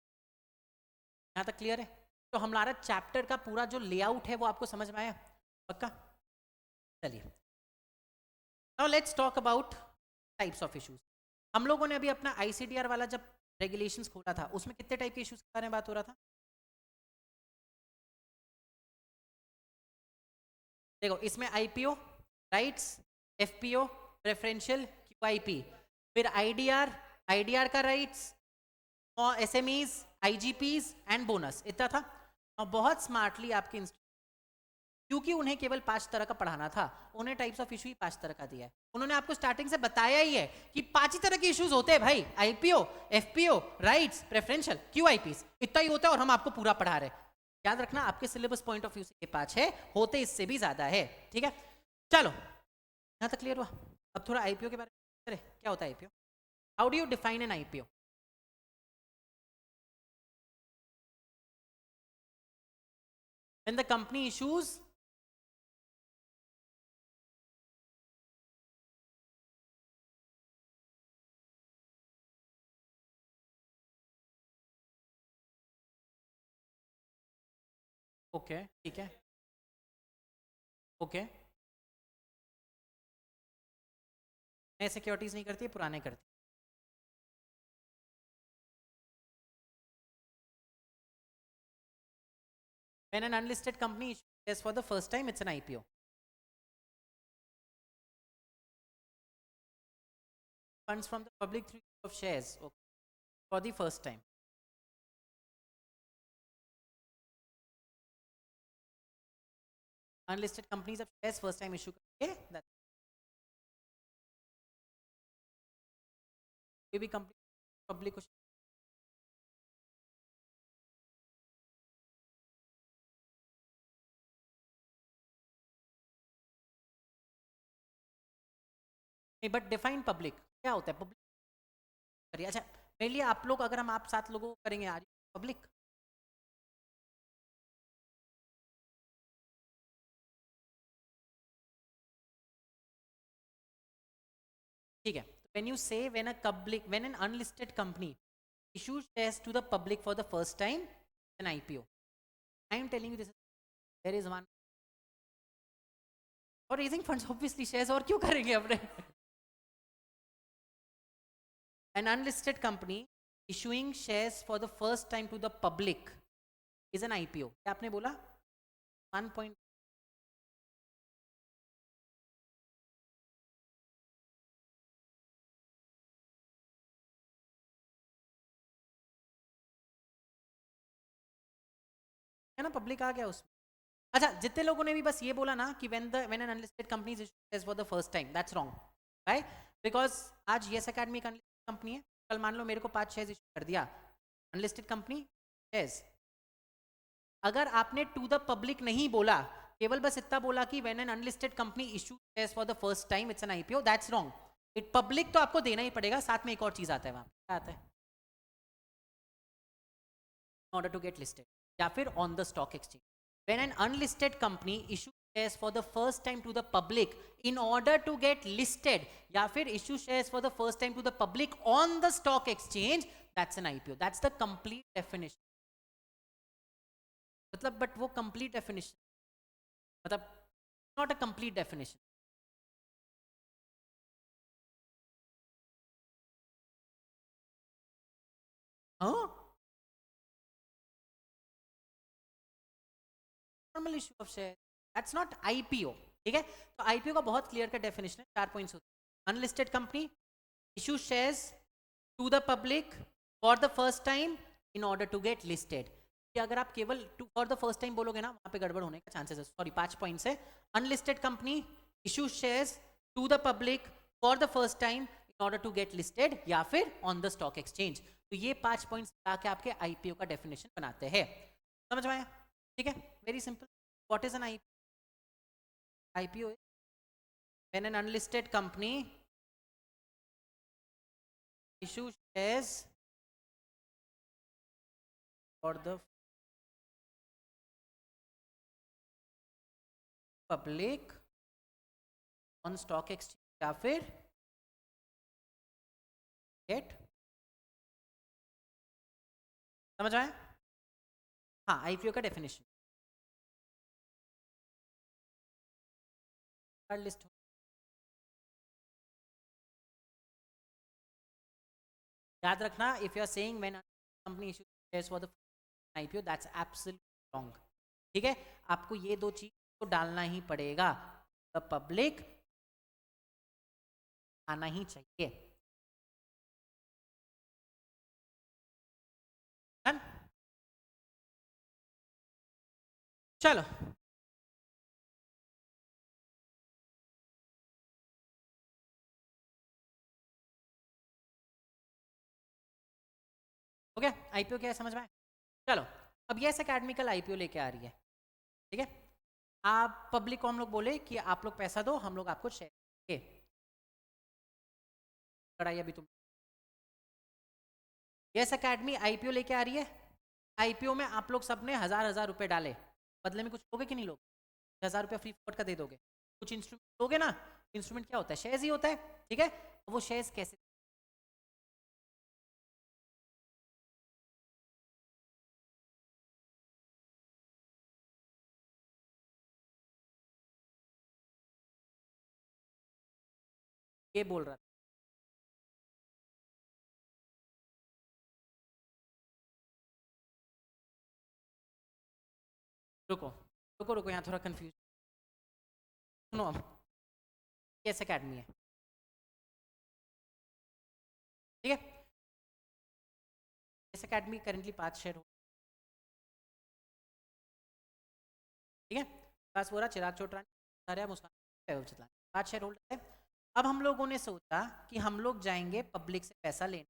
यहां तक क्लियर है? तो हमारा चैप्टर का पूरा जो लेआउट है वो आपको समझ में आया? पक्का? चलिए, now let's talk about types of issues. हम लोगों ने अभी अपना आईसीडीआर वाला जब रेगुलेशंस खोला था, उसमें कितने टाइप के इश्यूज के बारे में बात हो रहा था? देखो, इसमें IPO rights, FPO, preferential, QIP, फिर आईडीआर, आईडीआर का राइट्स, एसएमईज, आईजीपीज एंड बोनस, इतना था। और बहुत स्मार्टली आपके क्योंकि उन्हें केवल 5 तरह का पढ़ाना था, उन्हें टाइप्स ऑफ इशू ही 5 तरह का दिया है। उन्होंने आपको स्टार्टिंग से बताया ही है कि 5 ही तरह के इश्यूज होते हैं भाई, आईपीओ, एफपीओ, राइट्स, प्रेफरेंशियल, क्यूआईपीज, इतना ही होता है और हम आपको पूरा पढ़ा रहे हैं। याद रखना, आपके सिलेबस पॉइंट ऑफ व्यू से ये 5 है, होते इससे भी ज्यादा है, ठीक है? चलो, यहां तक क्लियर हुआ? अब थोड़ा आईपीओ के बारे में करें, क्या होता है IPO? How do you define N IPO? When the company issues, okay ठीक है, ओके, नए सिक्योरिटीज नहीं करती, पुराने करती। When an unlisted company issues shares for the first time, it's an IPO. Funds from the public through issue of shares, okay, for the first time. Unlisted companies of shares first time issue करके, that कोई भी कंपनी पब्लिक को नहीं, बट डिफाइन पब्लिक क्या होता है? पब्लिक करिए। अच्छा मेरे लिए आप लोग, अगर हम आप 7 लोगों को करेंगे आज पब्लिक, ठीक है? व्हेन यू से when an unlisted company issues shares to the public for the first time, an IPO. I am telling you this. There is one for raising funds, obviously shares और क्यों करेंगे अपने? An unlisted company issuing shares for the first time to the public is an IPO. क्या आपने बोला? 1 point है ना, पब्लिक आ गया उसमें। अच्छा जितने लोगों ने भी बस ये बोला ना कि when an unlisted company is issued shares for the first time, that's wrong, right? Because आज yes academy एक unlisted company है, कल मान लो मेरे को 5 shares issue कर दिया, unlisted company shares। अगर आपने टू द पब्लिक नहीं बोला, केवल बस इतना बोला कि when an unlisted company issues shares for the first time, it's an IPO, that's wrong। it public तो आपको देना ही पड़ेगा, साथ में एक और चीज आता है वहां, क्या आता है? in order to get listed या फिर on the stock exchange। when an unlisted company issues shares for the first time to the public in order to get listed या फिर issue shares for the first time to the public on the stock exchange, that's an IPO। that's the complete definition। मतलब बट वो complete definition मतलब not a complete definition। हाँ, normal issue of share, that's not IPO. ठीक है, तो आईपीओ का बहुत क्लियर का डेफिनेशन है, 4 पॉइंट्स होते हैं। Unlisted company issue shares to the public for the first time in order to get listed. कि अगर आप केवल फॉर द फर्स्ट टाइम बोलोगे ना, वहां पे गड़बड़ होने का चांसेस है। सॉरी, 5 पॉइंट्स है। Unlisted company issue shares to the public for the first time in order to get listed या फिर ऑन द स्टॉक एक्सचेंज। तो ये 5 पॉइंट्स आके आपके आईपीओ का डेफिनेशन बनाते हैं। समझ में आया? ठीक है, very simple. What is an IPO? IPO is when an unlisted company issues shares for the public on stock exchange या फिर get, समझ आया? हाँ, आईपीओ का डेफिनेशन लिस्ट। याद रखना, if you are saying when company issue shares for the IPO, that's absolutely wrong. ठीक है, आपको ये दो चीज को डालना ही पड़ेगा, द पब्लिक आना ही चाहिए। चलो हो गया, आईपीओ क्या है समझ में आया? चलो अब ये अकेडमिकल आईपीओ लेके आ रही है। ठीक है, आप पब्लिक को हम लोग बोले कि आप लोग पैसा दो, हम लोग आपको शेयर देंगे। पढ़ाई अभी तुम, यस अकेडमी आईपीओ लेके आ रही है। आईपीओ में आप लोग सबने 1000 रुपए डाले, बदले में कुछ लोगे कि नहीं लोगे? 1000 रुपया फ्री फॉर का दे दोगे, कुछ इंस्ट्रूमेंट लोगे ना। इंस्ट्रूमेंट क्या होता है? शेयर्स ही होता है। ठीक है, वो शेयर्स कैसे, ये बोल रहा था। रुको रुको रुको, यहाँ थोड़ा कंफ्यूज सुनो। अब यस अकेडमी है, ठीक है। यस अकेडमी करेंटली 5 शेयर हो, ठीक है। बस बोला चिराग चोटरानी, मुस्कान, 5 शेयर होल्डर है। अब हम लोगों ने सोचा कि हम लोग जाएंगे पब्लिक से पैसा लेने,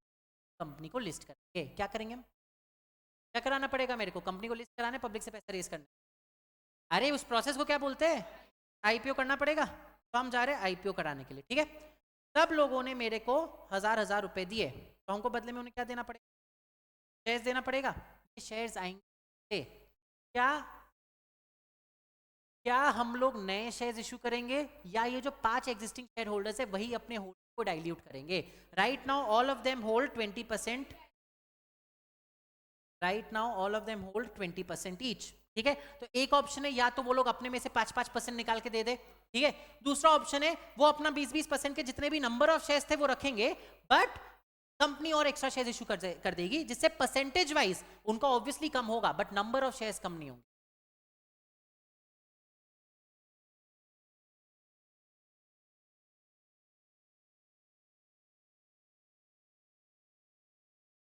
कंपनी को लिस्ट करेंगे। क्या करेंगे हम? क्या कराना पड़ेगा मेरे को? कंपनी को लिस्ट कराने, पब्लिक से पैसा रेज करना। अरे उस प्रोसेस को क्या बोलते हैं? आईपीओ करना पड़ेगा। तो हम जा रहे हैं आईपीओ कराने के लिए, ठीक है। सब लोगों ने मेरे को 1000 रुपए दिए, तो हमको बदले में उन्हें क्या देना पड़ेगा? शेयर्स देना पड़ेगा। ये शेयर्स आएंगे, क्या क्या हम लोग नए शेयर्स इशू करेंगे या ये जो 5 एग्जिस्टिंग शेयर होल्डर्स है वही अपने होल्डर को डाइल्यूट करेंगे? Right now all of them hold 20%। Right now all of them hold 20% each. ठीक है, तो एक ऑप्शन है या तो वो लोग अपने में से 5-5% निकाल के दे दे, ठीक है। दूसरा ऑप्शन है वो अपना 20-20% के जितने भी नंबर ऑफ शेयर्स थे वो रखेंगे, बट कंपनी और एक्स्ट्रा शेयर्स इशू कर देगी, जिससे परसेंटेज वाइज उनका ऑब्वियसली कम होगा बट नंबर ऑफ शेयर्स कम नहीं होंगे।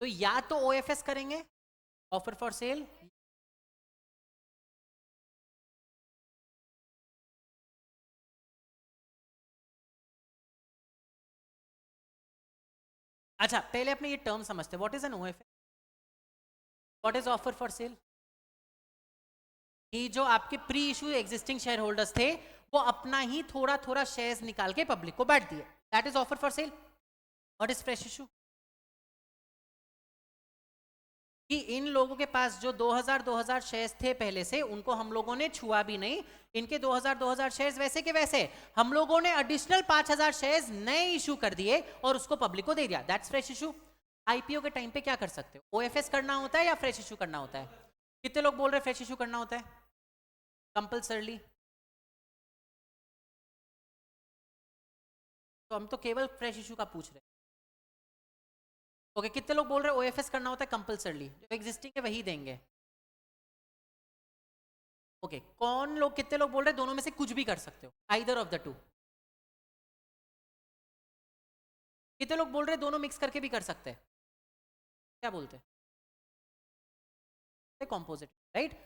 तो या तो ओएफएस करेंगे, ऑफर फॉर सेल, अच्छा पहले अपने ये टर्म समझते हैं, what is an OFS, what is offer for cell. ये जो आपके pre issue existing share holders थे वो अपना ही थोड़ा थोड़ा शेयर्स निकाल के पब्लिक को बांट दिए, that is offer for cell. What is fresh issue, कि इन लोगों के पास जो 2000 शेयर्स थे पहले से उनको हम लोगों ने छुआ भी नहीं, इनके 2000 शेयर्स वैसे के वैसे, हम लोगों ने एडिशनल 5000 शेयर्स नए इशू कर दिए और उसको पब्लिक को दे दिया, दैट्स फ्रेश इशू। आईपीओ के टाइम पे क्या कर सकते हो, ओएफएस करना होता है या फ्रेश इशू करना होता है? कितने लोग बोल रहे हैं फ्रेश इशू करना होता है कंपल्सरली? तो हम तो केवल फ्रेश इशू का पूछ रहे हैं। ओके, कितने लोग बोल रहे हैं ओएफएस करना होता है कंपल्सरली, जो एग्जिस्टिंग है वही देंगे? ओके, कौन लोग, कितने लोग बोल रहे हैं दोनों में से कुछ भी कर सकते हो, आइदर ऑफ द टू? कितने लोग बोल रहे हैं दोनों मिक्स करके भी कर सकते हैं? क्या बोलते हैं? Composite, right.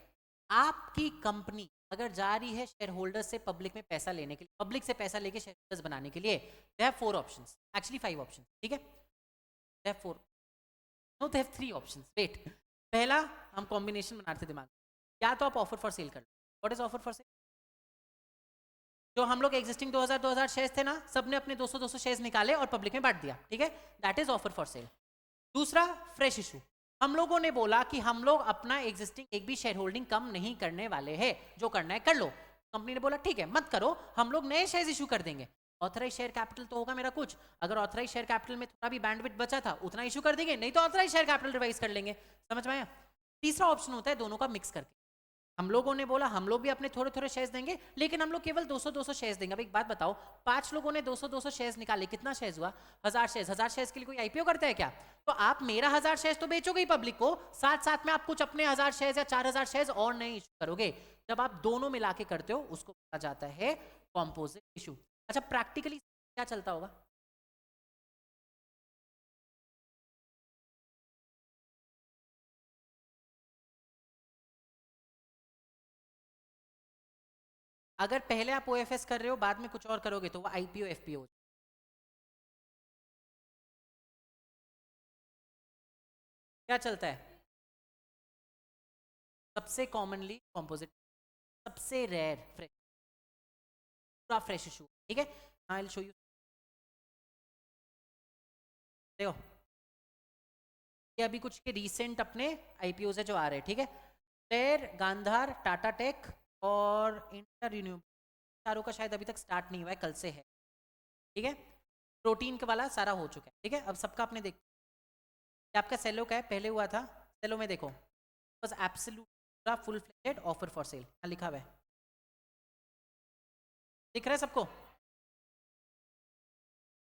आपकी कंपनी अगर जा रही है शेयर होल्डर्स से पब्लिक में पैसा लेने के लिए, पब्लिक से पैसा लेके शेयर होल्डर्स बनाने के लिए, they have 4 options, actually 5 options, ठीक है। They have 4, no they have 3 options, wait. पहला हम कॉम्बिनेशन बनाते दिमाग, या तो आप ऑफर फॉर सेल कर लो। What is offer for sale? जो हम लोग एग्जिस्टिंग 2000 शेयर्स थे ना, सबने अपने 200 शेयर्स निकाले और पब्लिक में बांट दिया, ठीक है, that is offer for cell. दूसरा फ्रेश इशू, हम लोगों ने बोला कि हम लोग अपना एग्जिस्टिंग एक भी शेयर होल्डिंग कम नहीं करने वाले हैं, जो करना है कर लो। कंपनी ने बोला ठीक है मत करो, हम लोग नए शेयर इशू कर देंगे। ऑथराइज शेयर कैपिटल तो होगा मेरा कुछ, अगर ऑथराइज शेयर कैपिटल में थोड़ा भी बैंडविड्थ बचा था उतना इशू कर देंगे, नहीं तो ऑथराइज शेयर कैपिटल रिवाइज कर लेंगे। समझ में आया? तीसरा ऑप्शन होता है दोनों का मिक्स करके, हम लोगों ने बोला हम लोग भी अपने थोड़े थोड़े शेयर्स देंगे, लेकिन हम लोग केवल 200 शेयर्स देंगे। अब एक बात बताओ, 5 लोगों ने 200 शेयर्स निकाले, कितना शेयर्स हुआ? 1000 शेयर्स। 1000 शेयर्स के लिए कोई आईपीओ करता है क्या? तो आप मेरा 1000 शेयर्स तो बेचोगे ही पब्लिक को, साथ साथ में आप कुछ अपने 1000 शेयर्स या 4000 शेयर्स और नए इशू करोगे। जब आप दोनों मिला के करते हो उसको बोला जाता है कॉम्पोजिट इशू। अच्छा प्रैक्टिकली क्या चलता होगा? अगर पहले आप ओएफएस कर रहे हो बाद में कुछ और करोगे तो वो आईपीओ एफपीओ। क्या चलता है? सबसे कॉमनली कॉम्पोजिट, सबसे रेयर फ्रेश, पूरा फ्रेश इशू, ठीक है। आई विल शो यू, देखो ये अभी कुछ के रीसेंट अपने आईपीओ से जो आ रहे हैं, ठीक है। टेर, गांधार, टाटा टेक और इंटर रिन्यूएबल, चारों का शायद अभी तक स्टार्ट नहीं हुआ है, कल से है, ठीक है। प्रोटीन का वाला सारा हो चुका है, ठीक है। अब सबका आपने देख, आपका सेलो का है, पहले हुआ था सेलो में, देखो बस एब्सोल्यूट पूरा full fledged offer for cell लिखा हुआ है, दिख रहा है सबको?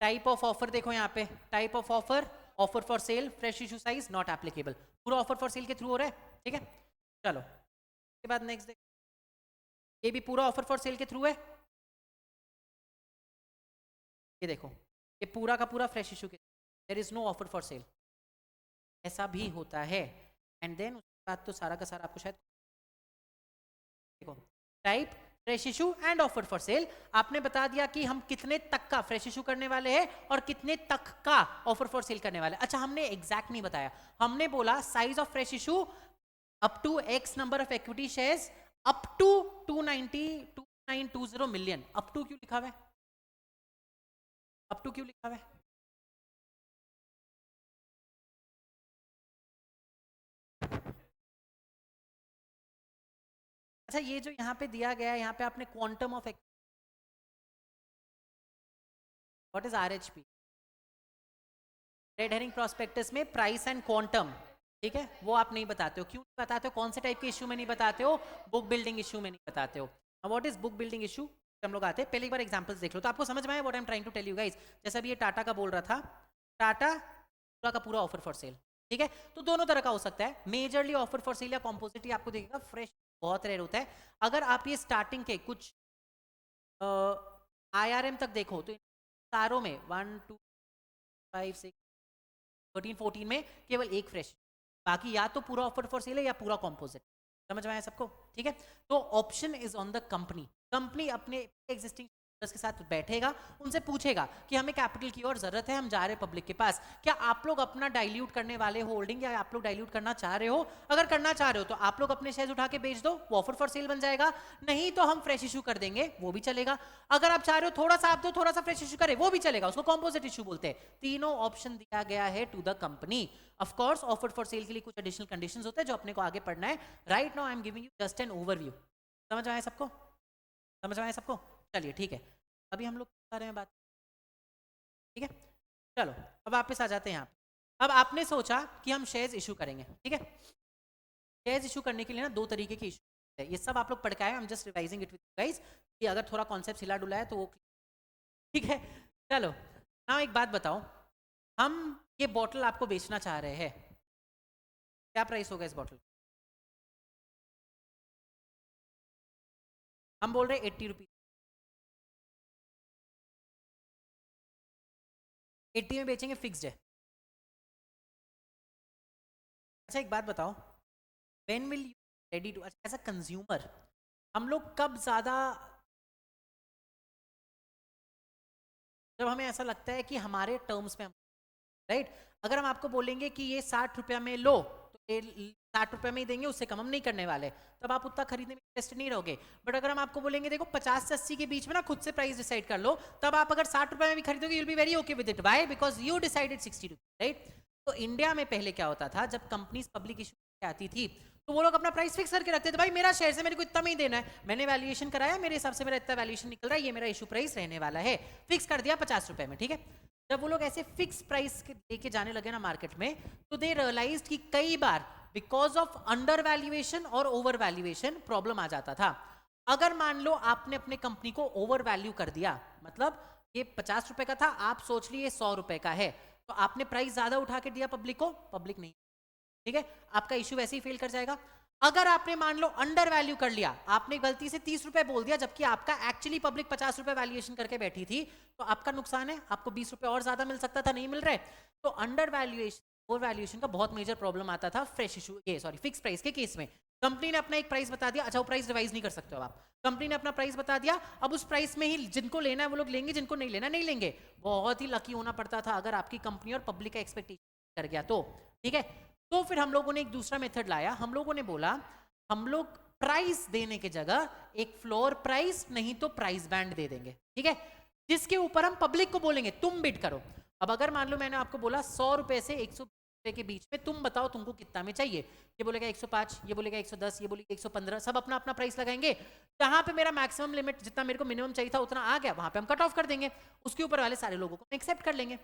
टाइप ऑफ ऑफर देखो यहाँ पे, type of offer, offer for cell, fresh issue size not applicable, पूरा ऑफर फॉर सेल के थ्रू हो रहा है, ठीक है। चलो उसके बाद नेक्स्ट देख, ये भी पूरा ऑफर फॉर सेल के थ्रू है, ये देखो ये पूरा का पूरा फ्रेश इशू के, there is no offer for sale, ऐसा भी होता है। एंड देन उसके बाद तो सारा का सारा आपको शायद देखो, type, fresh issue and offer for cell, आपने बता दिया कि हम कितने तक का फ्रेश इशू करने वाले हैं और कितने तक का ऑफर फॉर सेल करने वाले हैं। अच्छा हमने एग्जैक्ट नहीं बताया, हमने बोला size of fresh issue up to X number of equity shares up to 290 2920 million, up to क्यों लिखा हुआ है? अप टू क्यों लिखा हुआ है? अच्छा, ये जो यहाँ पे दिया गया है, यहाँ पे आपने quantum of, what is RHP? Red herring prospectus में प्राइस एंड क्वांटम, ठीक है, वो आप नहीं बताते हो। क्यों नहीं बताते हो? कौन से टाइप के इशू में नहीं बताते हो? बुक बिल्डिंग इशू में नहीं बताते हो। What is book building issue? हम लोग आते हैं, पहले एक बार एग्जांपल्स देख लो तो आपको समझ में आया what I am trying to tell you guys. जैसा भी ये टाटा का बोल रहा था, टाटा पूरा का पूरा ऑफर फॉर सेल, ठीक है, तो दोनों तरह का हो सकता है। मेजरली ऑफर फॉर सेल या कॉम्पोजिट आपको देखेगा, फ्रेश बहुत रेयर होता है। अगर आप ये स्टार्टिंग के कुछ IRM तक देखो तो सारों में 1 2 5 6 13 14 में केवल एक फ्रेश, बाकी या तो पूरा ऑफर फॉर सेल है या पूरा कॉम्पोजिट। समझ में आया सबको? ठीक है, तो option is on the company. Company अपने एग्जिस्टिंग के साथ बैठेगा, उनसे पूछेगा कि हमें कैपिटल की और जरूरत है, हम जा रहे हैं पब्लिक के पास, क्या आप लोग अपना डाइल्यूट करने वाले हो होल्डिंग, या आप लोग डाइल्यूट करना चाह रहे हो? अगर करना चाह रहे हो तो आप लोग अपने शेयर्स उठा के बेच दो, वो ऑफर फॉर सेल बन जाएगा। नहीं तो हम फ्रेश इशू कर देंगे, वो भी चलेगा। अगर आप चाह रहे हो थोड़ा सा आप दो, थोड़ा सा फ्रेश इशू करे, वो भी चलेगा, उसको कॉम्पोजिट इशू बोलते हैं। तीनों ऑप्शन दिया गया है to the company. Of course offer for sale के लिए कुछ एडिशनल कंडीशंस होते हैं जो अपने को आगे पढ़ना है। Right now I am giving you just an overview. समझ में आया सबको? समझ में आया सबको? चलिए ठीक है, अभी हम लोग कर रहे हैं बात, ठीक है। चलो अब वापस आ जाते हैं यहाँ पे। अब आपने सोचा कि हम शेयर्स इशू करेंगे, ठीक है। शेयर्स इशू करने के लिए ना दो तरीके के इशू है, ये सब आप लोग पढ़ के आए, आई am just revising it with guys कि अगर थोड़ा कॉन्सेप्ट हिला डुला है तो वो, ठीक है। चलो ना एक बात बताओ, हम ये बॉटल आपको बेचना चाह रहे हैं, क्या प्राइस होगा इस बॉटल? हम बोल रहे हैं 80 रुपीज, 80 में बेचेंगे, फिक्स्ड है। अच्छा एक बात बताओ, when will you ready to, as a consumer हम लोग कब ज्यादा, जब हमें ऐसा लगता है कि हमारे टर्म्स में, राइट, अगर हम आपको बोलेंगे कि ये 60 रुपया में लो तो ये 60 रुपये में ही देंगे, उससे कम हम नहीं करने वाले, तब आप उतना खरीदने में इंटरेस्ट नहीं रहोगे। बट अगर हम आपको बोलेंगे देखो 50 से 80 के बीच में ना खुद से प्राइस डिसाइड कर लो, तब आप अगर 60 रुपये में भी खरीदोगे, you'll be very okay with it. Why? Because you decided 60 rupees, right. तो इंडिया में पहले क्या होता था, जब कंपनीज पब्लिक इशू आती थी तो वो लोग अपना प्राइस फिक्स करके रखते थे, भाई मेरा शेयर से मेरे को इतना में ही देना है, मैंने वैल्यूएशन कराया, मेरे हिसाब से मेरा इतना वैल्यूएशन निकल रहा है, ये मेरा इशू प्राइस रहने वाला है, फिक्स कर दिया 50 रुपये में, ठीक है। जब वो लोग ऐसे फिक्स प्राइस लेके जाने लगे ना मार्केट में, तो दे रियलाइज कि कई बार बिकॉज ऑफ अंडर वैल्यूएशन और ओवर वैल्यूएशन प्रॉब्लम आ जाता था। अगर मान लो आपने अपने कंपनी को ओवर वैल्यू कर दिया, मतलब ये 50 रुपए का था, आप सोच लिए 100 रुपए का है, तो आपने प्राइस ज्यादा उठा के दिया पब्लिक को, पब्लिक नहीं, ठीक है, आपका इशू वैसे ही फेल कर जाएगा। अगर आपने मान लो अंडर वैल्यू कर लिया, आपने गलती से 30 रुपए बोल दिया, जबकि आपका एक्चुअली पब्लिक 50 रुपए वैल्यूएशन करके बैठी थी, तो आपका नुकसान है, आपको 20 रुपए और ज्यादा मिल सकता था, नहीं मिल रहे। तो अंडर वैल्यूएशन ओवर वैल्यूएशन का बहुत मेजर प्रॉब्लम आता था फ्रेश इशू, ये सॉरी फिक्स प्राइस के केस में। कंपनी ने अपना एक प्राइस बता दिया, अच्छा वो प्राइस रिवाइज नहीं कर सकते हो आप, कंपनी ने अपना प्राइस बता दिया, अब उस प्राइस में ही जिनको लेना है वो लोग लेंगे, जिनको नहीं लेना नहीं लेंगे। बहुत ही लकी होना पड़ता था अगर आपकी कंपनी और पब्लिक का एक्सपेक्टेशन कर गया तो, ठीक है। तो फिर हम लोगों ने एक दूसरा मेथड लाया, हम लोगों ने बोला हम लोग प्राइस देने की जगह एक फ्लोर प्राइस नहीं तो प्राइस बैंड दे देंगे, ठीक है, जिसके ऊपर हम पब्लिक को बोलेंगे तुम बिड करो। अब अगर मान लो मैंने आपको बोला 100 रुपए से 100 रुपए के बीच में, तुम बताओ तुमको कितना में चाहिए, ये बोलेगा 105, ये बोलेगा 110, ये बोलेगा 115, सब अपना अपना प्राइस लगाएंगे। जहां पे मेरा मैक्सिमम लिमिट जितना मेरे को मिनिमम चाहिए था उतना आ गया, वहां पे हम कट ऑफ कर देंगे, उसके ऊपर वाले सारे लोगों को एक्सेप्ट कर लेंगे,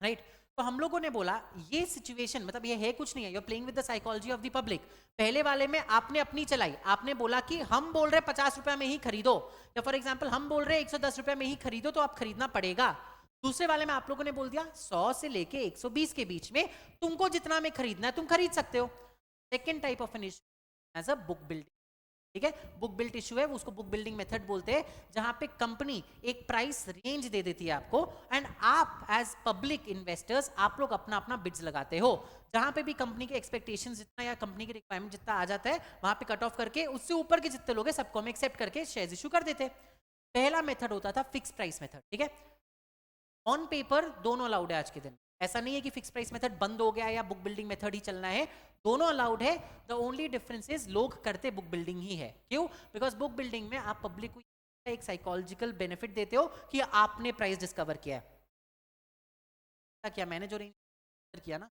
राइट। तो हम लोगों ने बोला ये सिचुएशन, मतलब ये है कुछ नहीं है, you are playing with the psychology of the public. पहले वाले में आपने अपनी चलाई, आपने बोला कि हम बोल रहे 50 रुपए में ही खरीदो, या फॉर एग्जांपल हम बोल रहे 110 रुपए में ही खरीदो, तो आप खरीदना पड़ेगा। दूसरे वाले में आप लोगों ने बोल दिया 100 से लेके 120 के बीच में तुमको जितना में खरीदना है तुम खरीद सकते हो। Second type of an issue as a book building, ठीक है, बुक बिल्ट इशू है, उसको बुक बिल्डिंग मेथड बोलते हैं, जहां पे कंपनी एक प्राइस रेंज दे देती है आपको, एंड आप एज पब्लिक इन्वेस्टर्स आप लोग अपना अपना बिड्स लगाते हो, जहां पे भी कंपनी के एक्सपेक्टेशंस जितना या कंपनी की रिक्वायरमेंट जितना आ जाता है वहां पे कट ऑफ करके उससे ऊपर के जितने लोग हैं सबको हम एक्सेप्ट करके शेयर्स इशू कर देते। पहला मेथड होता था फिक्स प्राइस मेथड, ठीक है, ऑन पेपर दोनों अलाउड है आज के दिन, ऐसा नहीं है कि फिक्स प्राइस मेथड बंद हो गया या बुक बिल्डिंग मेथड ही चलना है, दोनों अलाउड है। द ओनली डिफरेंस इज लोग करते बुक बिल्डिंग ही है, क्यों? बिकॉज बुक बिल्डिंग में आप पब्लिक को एक साइकोलॉजिकल बेनिफिट देते हो कि आपने प्राइस डिस्कवर किया है, किया मैंने जो रेंज किया ना,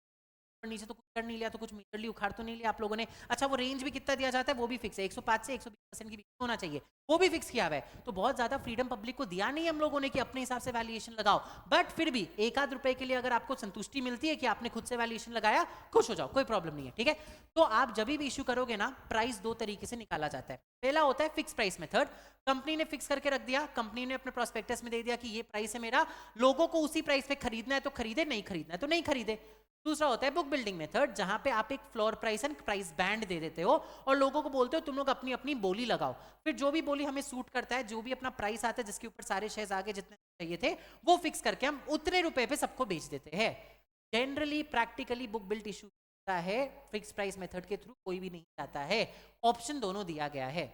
नीचे तो कुछ कर नहीं लिया, तो कुछ मीटरली उखाड़ तो नहीं लिया आप लोगों ने। अच्छा वो रेंज भी कितना दिया जाता है वो भी फिक्स है, 105 से 120% के बीच होना चाहिए, वो भी फिक्स किया हुआ है। तो बहुत ज्यादा फ्रीडम पब्लिक को दिया नहीं हम लोगों ने कि अपने हिसाब से वैल्यूएशन लगाओ, बट फिर भी एक आध रुपए के लिए अगर आपको संतुष्टि मिलती है कि आपने खुद से वैल्यूएशन लगाया, खुश हो जाओ, कोई प्रॉब्लम नहीं है, ठीक है। तो आप जब भी इश्यू करोगे ना, प्राइस दो तरीके से निकाला जाता है। पहला होता है फिक्स प्राइस मेथड, कंपनी ने फिक्स करके रख दिया, कंपनी ने अपने प्रोस्पेक्टस में दे दिया कि ये प्राइस है मेरा, लोगों को उसी प्राइस पे खरीदना है तो खरीदे, नहीं खरीदना है तो नहीं खरीदे। दूसरा होता है बुक बिल्डिंग मेथड, जहां पे आप एक floor price and price band दे देते हो और लोगों को बोलते हो तुम लोग अपनी अपनी बोली लगाओ, फिर जो भी बोली हमें सूट करता है, जो भी अपना प्राइस आता है जिसके ऊपर सारे शेयर्स आगे जितने चाहिए थे वो फिक्स करके हम उतने रुपए पे सबको बेच देते हैं। Generally practically book build issue है फिक्स प्राइस मेथड के थ्रू कोई भी नहीं जाता है, ऑप्शन दोनों दिया गया है।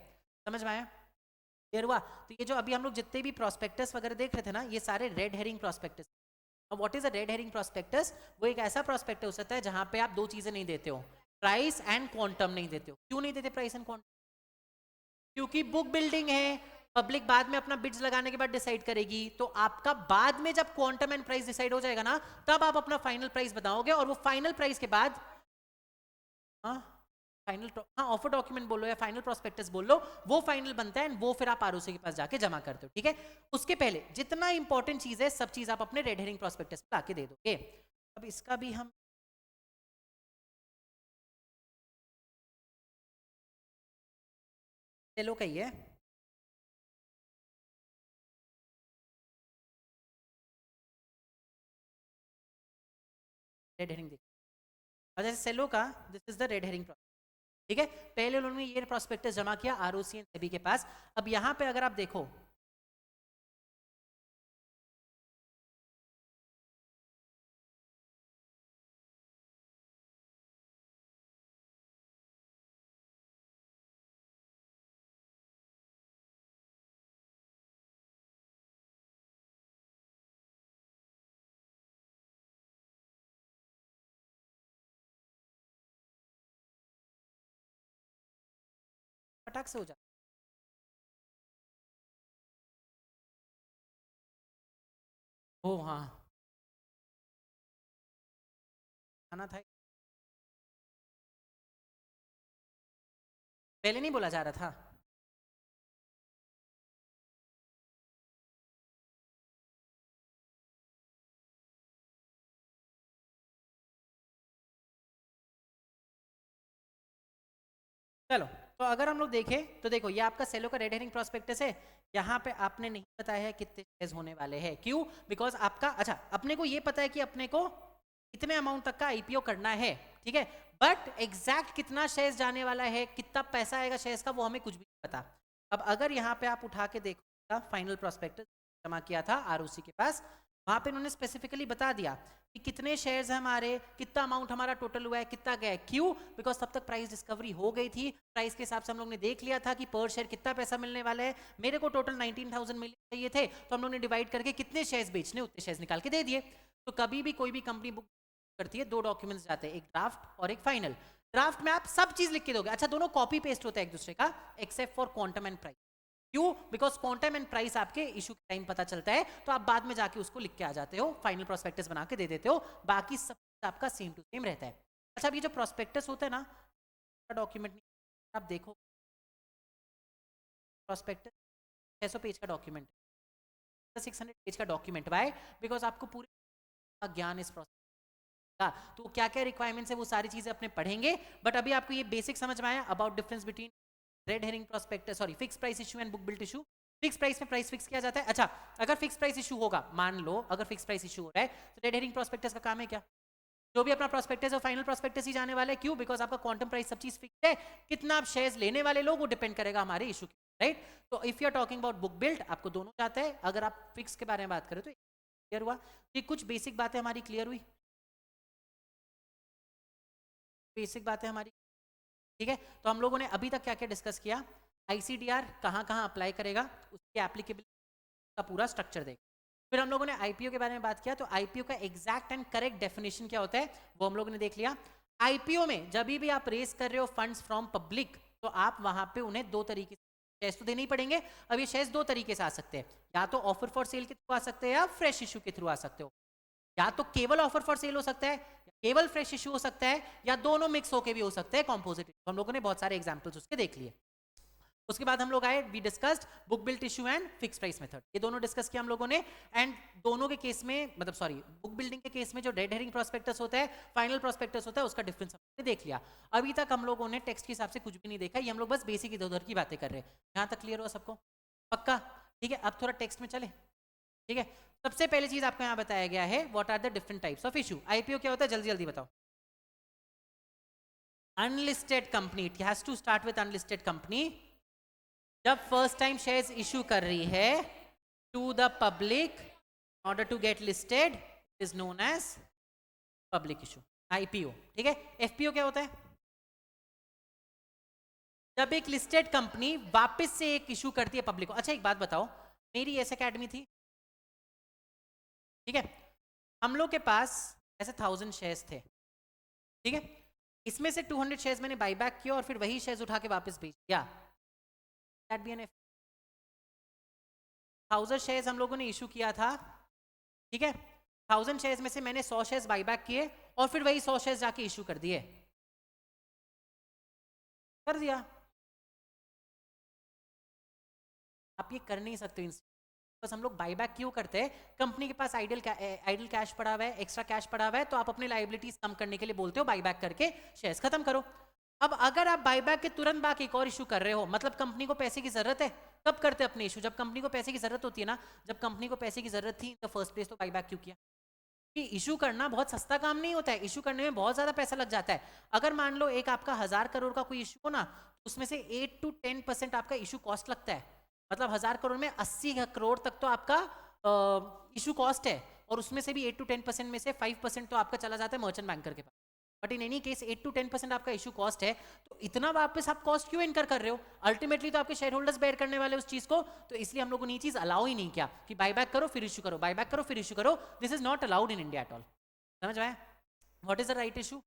समझ में आया, क्लियर हुआ? तो ये जो अभी हम लोग जितने भी प्रोस्पेक्टस वगैरह देख रहे थे ना, ये सारे रेड हेरिंग प्रोस्पेक्टस। अब what is a red herring prospectus? वो एक ऐसा प्रोस्पेक्टस होता है जहां पे आप दो चीजें नहीं देते हो, प्राइस एंड क्वांटम नहीं देते हो। क्यों नहीं देते प्राइस एंड क्वांटम? क्योंकि बुक बिल्डिंग है, पब्लिक बाद में अपना बिड्स लगाने के बाद डिसाइड करेगी, तो आपका बाद में जब क्वांटम एंड प्राइस डिसाइड हो जाएगा ना, तब आप अपना फाइनल प्राइस बताओगे, और वो फाइनल प्राइस के बाद हाँ फाइनल, हाँ ऑफर डॉक्यूमेंट बोलो या फाइनल प्रोस्पेक्टस बोल लो, वो फाइनल बनता है एंड वो फिर आप आरओसी के पास जाके जमा करते हो, ठीक है। उसके पहले जितना इंपॉर्टेंट चीज है सब चीज आप अपने रेड हेरिंग प्रोस्पेक्टस में लाके दे दोगे। अब इसका भी हम चलो कहिए, रेड हेरिंग देखिए। अच्छा सेलो का this is the red herring, ठीक है। पहले उन्होंने ये प्रोस्पेक्टस जमा किया आरओसी एंड सेबी के पास। अब यहां पे अगर आप देखो, फटाक से हो जाए। ओ हाँ, आना था, पहले नहीं बोला जा रहा था। चलो, तो अगर हम लोग देखें तो देखो ये आपका सेलो का रेड हेरिंग प्रोस्पेक्टस है, यहाँ पे आपने नहीं बताया है कितने शेयर्स होने वाले हैं, क्यों? बिकॉज आपका, अच्छा अपने को ये पता है कि अपने को इतने अमाउंट तक का आईपीओ करना है, ठीक है, बट एग्जैक्ट कितना शेयर्स जाने वाला है, कितना पैसा आएगा शेयर्स का, वो हमें कुछ भी नहीं पता। अब अगर यहाँ पे आप उठा के देखो फाइनल प्रोस्पेक्टस जमा किया था आरओसी के पास, वहां पे उन्होंने स्पेसिफिकली बता दिया कि कितने शेयर्स हैं हमारे, कितना अमाउंट हमारा टोटल हुआ है, कितना गया है, क्यों? बिकॉज तब तक प्राइस डिस्कवरी हो गई थी, प्राइस के हिसाब से हम लोग ने देख लिया था कि पर शेयर कितना पैसा मिलने वाला है। मेरे को टोटल 19,000 मिलने चाहिए थे, तो हम लोग ने डिवाइड करके कितने शेयर्स बेचने उतने शेयर्स निकाल के दे दिए। तो कभी भी कोई भी कंपनी बुक करती है, दो डॉक्यूमेंट्स जाते हैं, एक ड्राफ्ट और एक फाइनल। ड्राफ्ट में आप सब चीज लिख के दोगे, अच्छा दोनों कॉपी पेस्ट होता है एक दूसरे का except for quantum and price. क्यों? बिकॉज क्वांटम एंड प्राइस आपके इशू के टाइम पता चलता है, तो आप बाद में जाके उसको लिख के आ जाते हो, फाइनल प्रोस्पेक्टस बना के दे देते हो, बाकी सब आपका सेम टू सेम रहता है। अच्छा अब ये जो प्रोस्पेक्टस होता है ना, डॉक्यूमेंट आप देखो, प्रोस्पेक्टस 600 पेज का डॉक्यूमेंट, 600 पेज का डॉक्यूमेंट, वाई? बिकॉज आपको पूरे ज्ञान इस प्रोसेस का, तो क्या क्या रिक्वायरमेंट्स है वो सारी चीजें अपने पढ़ेंगे, बट अभी आपको ये बेसिक समझ में आया about difference between red herring prospectus, sorry fix price issue and book build issue. Fix price में प्राइस फिक्स किया जाता है। अच्छा अगर फिक्स प्राइस इशू होगा, मान लो अगर फिक्स प्राइस इशू हो रहा है, तो रेड हेरिंग प्रोस्पेक्टस का काम है क्या? जो भी अपना प्रोस्पेक्टस है फाइनल प्रोस्पेक्टस ही जाने वाला है, क्यों? बिकॉज आपका क्वांटम प्राइस सब चीज फिक्स है, कितना आप शेयर्स लेने वाले लोग वो डिपेंड करेगा हमारे इशू के, राइट? तो if you are talking about book build, आपको दोनों जाता है। अगर आप फिक्स के बारे में बात करें तो क्लियर हुआ, ये कुछ बेसिक बातें हमारी क्लियर हुई, बेसिक बातें हमारी, ठीक है। तो हम लोगों ने अभी तक क्या क्या डिस्कस किया, आईसीडीआर कहाँ कहाँ अप्लाई करेगा, उसकी एप्लीकेबिलिटी का पूरा स्ट्रक्चर देख, फिर हम लोगों ने आईपीओ के बारे में बात किया, तो आईपीओ का एग्जैक्ट एंड करेक्ट डेफिनेशन क्या होता है वो हम लोगों ने देख लिया। आईपीओ में जब भी आप रेस कर रहे हो फंड्स फ्रॉम पब्लिक, तो आप वहां पे उन्हें दो तरीके से शेयर्स तो देने ही पड़ेंगे। अब ये शेयर्स दो तरीके से आ सकते हैं, या तो ऑफर फॉर सेल के थ्रू आ सकते हैं या फ्रेश इशू के थ्रू आ सकते हो। या तो केवल ऑफर फॉर सेल हो सकता है, केवल फ्रेश इशू हो सकता है, या दोनों मिक्स होके भी हो सकते हैं कॉम्पोजिट। हम लोगों ने बहुत सारे एग्जांपल्स उसके देख लिए। उसके बाद हम लोग आए, we discussed book built issue and fix price method, ये दोनों डिस्कस किया हम लोगों ने। एंड दोनों के केस में, मतलब सॉरी, बुक बिल्डिंग के केस में जो डेड हेरिंग प्रोस्पेक्टस होता है, फाइनल प्रोस्पेक्टस होता है, उसका डिफरेंस हमने देख लिया। अभी तक हम लोगों ने टेक्स्ट के हिसाब से कुछ भी नहीं देखा, ये हम लोग बस बेसिक इधर उधर की बातें कर रहे हैं। यहाँ तक क्लियर हुआ सबको? पक्का? ठीक है, अब थोड़ा टेक्स्ट में चले। ठीक है, सबसे पहली चीज आपको यहाँ बताया गया है, what are the different types of issue. IPO क्या होता है, जल्दी जल्दी बताओ। Unlisted company, it has to start with unlisted company. जब फर्स्ट टाइम शेयर्स इशू कर रही है to the public order to get listed, is known as public issue, IPO. ठीक है, एफपीओ क्या होता है? जब एक लिस्टेड कंपनी वापस से एक इशू करती है पब्लिक को। अच्छा एक बात बताओ, मेरी एस एकेडमी थी, ठीक है, हम लोग के पास ऐसे 1000 शेयर्स थे, ठीक है, इसमें से 200 शेयर्स मैंने बाईबैक किया और फिर वही शेयर्स उठा के वापस बेच दिया, दैट बी एन 1000 शेयर्स हम लोगों ने इशू किया था, ठीक है, 1000 शेयर्स में से मैंने 100 शेयर्स बाईबैक किए और फिर वही 100 शेयर्स जाके इशू कर दिए, कर दिया। आप ये कर नहीं सकते, बस हम लोग बाईबैक क्यों करते हैं? कंपनी के पास आइडल कैश पड़ा हुआ है, एक्स्ट्रा कैश पड़ा हुआ है, तो आप अपनी लायबिलिटीज कम करने के लिए बोलते हो बाईबैक करके शेयर्स खत्म करो। अब अगर आप बाईबैक के तुरंत बाद एक और इशू कर रहे हो, मतलब कंपनी को पैसे की जरूरत है, कब करते अपने इशू? जब कंपनी को पैसे की जरूरत होती है ना। जब कंपनी को पैसे की जरूरत थी तो फर्स्ट प्लेस तो बाईबैक क्यों किया? कि इशू करना बहुत सस्ता काम नहीं होता है, इशू करने में बहुत ज्यादा पैसा लग जाता है। अगर मान लो एक आपका 1000 करोड़ का कोई इशू हो ना, तो उसमें से 8 to 10% आपका इशू कॉस्ट लगता है। मतलब 1000 करोड़ में 80 करोड़ तक तो आपका इशू कॉस्ट है, और उसमें से भी 8 to 10% में से 5% तो आपका चला जाता है मर्चेंट बैंकर के पास। But in any case 8 to 10% आपका इशू कॉस्ट है, तो इतना वापस आप कॉस्ट क्यों इनकर कर रहे हो? अल्टीमेटली तो आपके शेयर होल्डर्स बेयर करने वाले उस चीज को, तो इसलिए हम लोगों ने ये चीज अलाउ ही नहीं किया कि बाईबैक करो फिर इशू करो, बाईबैक करो फिर इशू करो। This is not allowed in India at all. समझ आया? What is the right issue?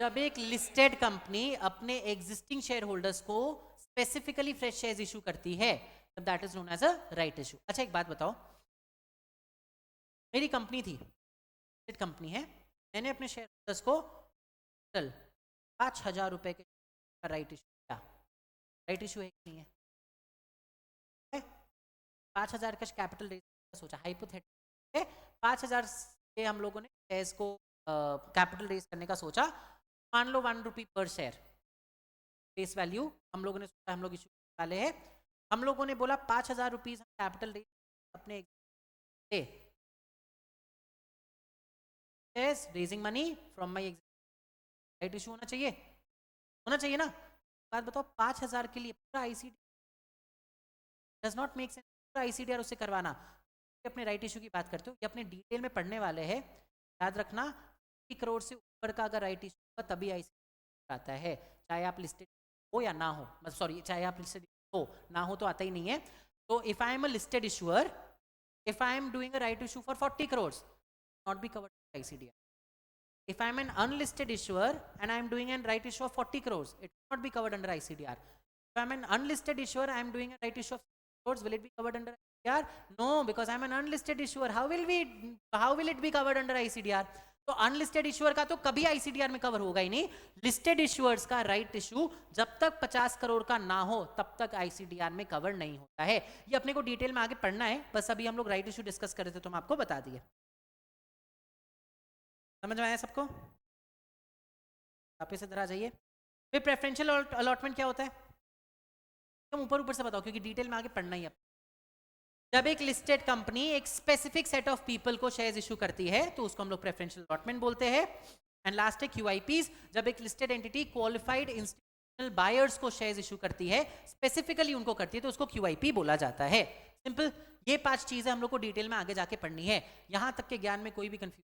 जब एक लिस्टेड कंपनी अपने एग्जिस्टिंग शेयर होल्डर्स को स्पेसिफिकली फ्रेश शेयर्स इशू करती है, तब that is known as a right issue. अच्छा एक बात बताओ, मेरी कंपनी थी, कंपनी है, मैंने अपने शेयर होल्डर्स को टोटल 5000 रुपए के राइट इशू किया। राइट इशू है कि नहीं है? 5000 का कैपिटल रेज सोचा, हाइपोथेटिकल 5000 से हम लोगों ने शेयर्स को कैपिटल रेज करने का सोचा। मान लो 1 रुपी पर शेयर फेस वैल्यू हम लोगों ने सोचा, हम लोग इशू वाले हैं, हम लोगों ने बोला 5000 रुपीज कैपिटल रेज अपने raising money from my right issue होना चाहिए, होना चाहिए ना? बात बताओ, 5000 के लिए पूरा ICD does not make sense, पूरा आईसीडीआर उससे करवाना। अपने राइट इशू की बात करते हो, ये अपने डिटेल में पढ़ने वाले हैं, याद रखना 50 करोड़ से ऊपर का अगर राइट इशू होगा तभी आईसीडीआर आता है, चाहे आप लिस्टेड हो या ना हो, मतलब सॉरी चाहे आप लिस्टेड हो ना हो तो आता ही नहीं है। तो if I am a listed issuer, if I am doing a right issue for 40 crores, not be covered by ICDR. If I am an unlisted issuer and I am doing a right issue of 40 crores, it will not be covered under ICDR. If I am an unlisted issuer, I am doing a right issue of crores, will it be covered under ICDR? No, because I am an unlisted issuer. How will it be covered under ICDR? तो अनलिस्टेड इशूअर का तो कभी आईसीडीआर में कवर होगा ही नहीं। लिस्टेड इशूअर्स का राइट इशू जब तक 50 करोड़ का ना हो तब तक आईसीडीआर में कवर नहीं होता है। ये अपने को डिटेल में आगे पढ़ना है, बस अभी हम लोग राइट इशू डिस्कस कर रहे थे तो हम आपको बता दिए। समझ में आया सबको? वापस इधर आ जाइए। फिर प्रेफरेंशियल अलॉटमेंट क्या होता है? तुम ऊपर ऊपर से बताओ क्योंकि डिटेल में आगे पढ़ना ही है। जब एक लिस्टेड कंपनी एक स्पेसिफिक सेट ऑफ पीपल को शेयर्स इशू करती है तो उसको हम लोग प्रेफरेंशियल अलॉटमेंट बोलते हैं। एंड लास्ट है क्यूआईपीज, जब एक listed entity qualified institutional buyers को शेयर्स इशू करती है, स्पेसिफिकली उनको करती है, तो उसको क्यूआईपी बोला जाता है। सिंपल, ये 5 चीजें हम लोग को डिटेल में आगे जाके पढ़नी है। यहां तक के ज्ञान में कोई भी कंफ्यूजन?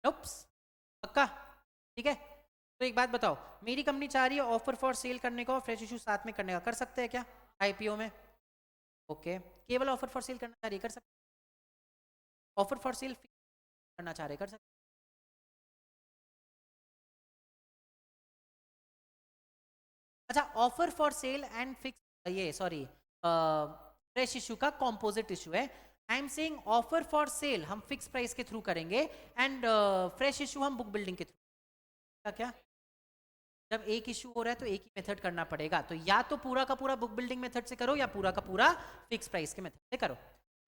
पक्का? ठीक है, तो एक बात बताओ, मेरी कंपनी चाह रही है ऑफर फॉर सेल करने का और फ्रेश इशू साथ में करने का, कर सकते हैं क्या आईपीओ में? ओके, केवल ऑफर फॉर सेल करना चाह रही है, कर सकते? ऑफर फॉर सेल करना चाह रहे, कर सकते? अच्छा, offer for cell and fix, ये सॉरी फ्रेश इशू का कॉम्पोजिट इशू है. I am saying offer for sale हम फिक्स प्राइस के थ्रू करेंगे एंड फ्रेश इशू हम बुक बिल्डिंग के थ्रू. क्या जब एक इशू हो रहा है तो एक ही मेथड करना पड़ेगा. तो या तो पूरा का पूरा बुक बिल्डिंग मेथड से करो या पूरा का पूरा फिक्स प्राइस के मेथड से करो.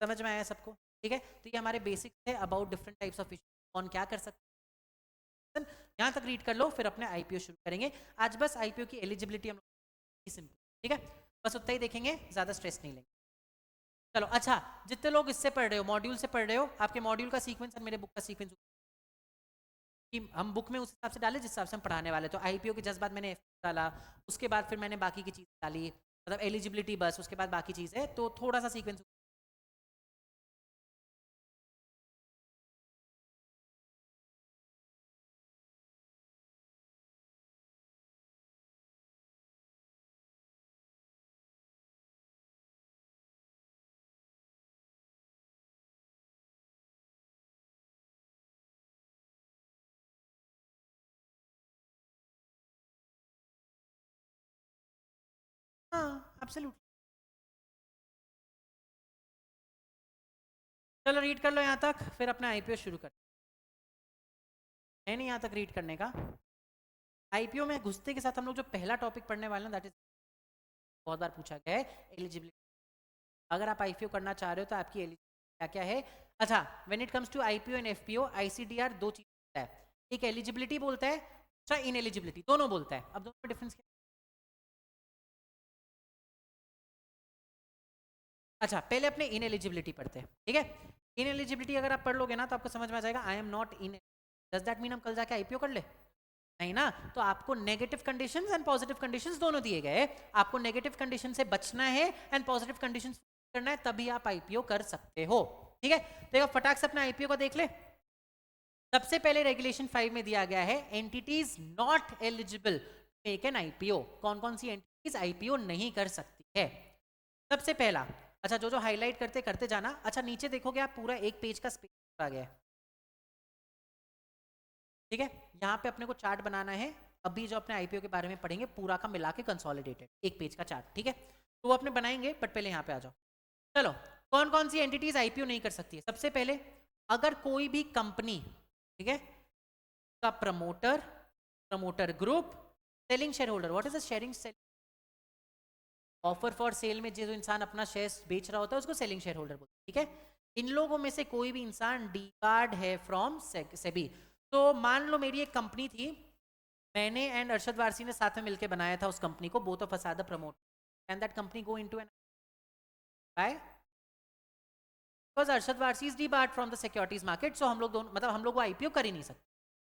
समझ में आया सबको? ठीक है. तो ये हमारे बेसिक्स है about different types of issue, कौन क्या कर सकते हैं. यहाँ तक रीड कर लो, फिर अपने आईपीओ शुरू करेंगे. आज बस आईपीओ की एलिजिबिलिटी हम लोग सिंपल, ठीक है, बस उतना ही देखेंगे, ज्यादा स्ट्रेस नहीं लेंगे. चलो अच्छा, जितने लोग इससे पढ़ रहे हो, मॉड्यूल से पढ़ रहे हो, आपके मॉड्यूल का सीक्वेंस और मेरे बुक का सीक्वेंस कि हम बुक में उस हिसाब से डाले जिस हिसाब से हम पढ़ाने वाले. तो आईपीओ के जस्ट बाद मैंने डाला, उसके बाद फिर मैंने बाकी की चीज़ डाली, मतलब एलिजिबिलिटी बस, उसके बाद बाकी चीज़ है. तो थोड़ा सा सीक्वेंस. हाँ एब्सोल्युटली. चलो रीड कर लो यहाँ तक, फिर अपना आईपीओ शुरू कर. है नहीं यहाँ तक रीड करने का. आईपीओ में घुसते के साथ हम लोग जो पहला टॉपिक पढ़ने वाले हैं दैट इज बहुत बार पूछा गया है, एलिजिबिलिटी. अगर आप आईपीओ करना चाह रहे हो तो आपकी एलिजिबिलिटी क्या क्या है. अच्छा, when it comes to IPO and FPO, ICDR दो चीज बोलता है. एक एलिजिबिलिटी बोलता है, अच्छा इन एलिजिबिलिटी, दोनों बोलता है. अब दोनों में डिफरेंस क्या. अच्छा पहले अपने इन एलिजिबिलिटी पढ़ते हैं, ठीक है. इन एलिजिबिलिटी अगर आप पढ़ लोगे ना तो आपको समझ में आ जाएगा. आई am not in, does that mean हम कल जाके आईपीओ कर ले? नहीं ना. तो आपको negative conditions and positive conditions दोनों दिए गए. आपको नेगेटिव कंडीशन से बचना है एंड पॉजिटिव कंडीशन करना है, तभी आप आईपीओ कर सकते हो. ठीक है. देखो फटाक से अपना आईपीओ को देख ले. सबसे पहले रेगुलेशन 5 में दिया गया है entities not eligible make an IPO. कौन कौन सी एंटिटीज आईपीओ नहीं कर सकती है. सबसे पहला, अच्छा जो जो हाईलाइट करते करते जाना. अच्छा नीचे देखोगे आप पूरा एक पेज का स्पेस आ गया है, ठीक है. यहाँ पे अपने को चार्ट बनाना है. अभी जो अपने आईपीओ के बारे में पढ़ेंगे पूरा का मिला के कंसोलिडेटेड एक पेज का चार्ट, ठीक है. तो वो अपने बनाएंगे, बट पहले यहाँ पे आ जाओ. चलो, कौन कौन सी एंटिटीज आईपीओ नहीं कर सकती है. सबसे पहले, अगर कोई भी कंपनी, ठीक है, का promoter, promoter group, selling share holder. What is the sharing? Offer for cell में जो इंसान अपना शेयर बेच रहा होता है उसको सेलिंग शेयर होल्डर बोलते हैं, ठीक है. इन लोगों में से कोई भी इंसान डीकार्ड है फ्रॉम सेबी. तो मान लो मेरी एक कंपनी थी, मैंने एंड अरशद वारसी ने साथ में मिलकर बनाया था उस कंपनी को, both of us are the promoter and that company go into an buy, because Arshad Warsi is debarred from the securities market. So हम लोग दोनों, मतलब हम लोग वो आईपीओ कर ही नहीं सकते.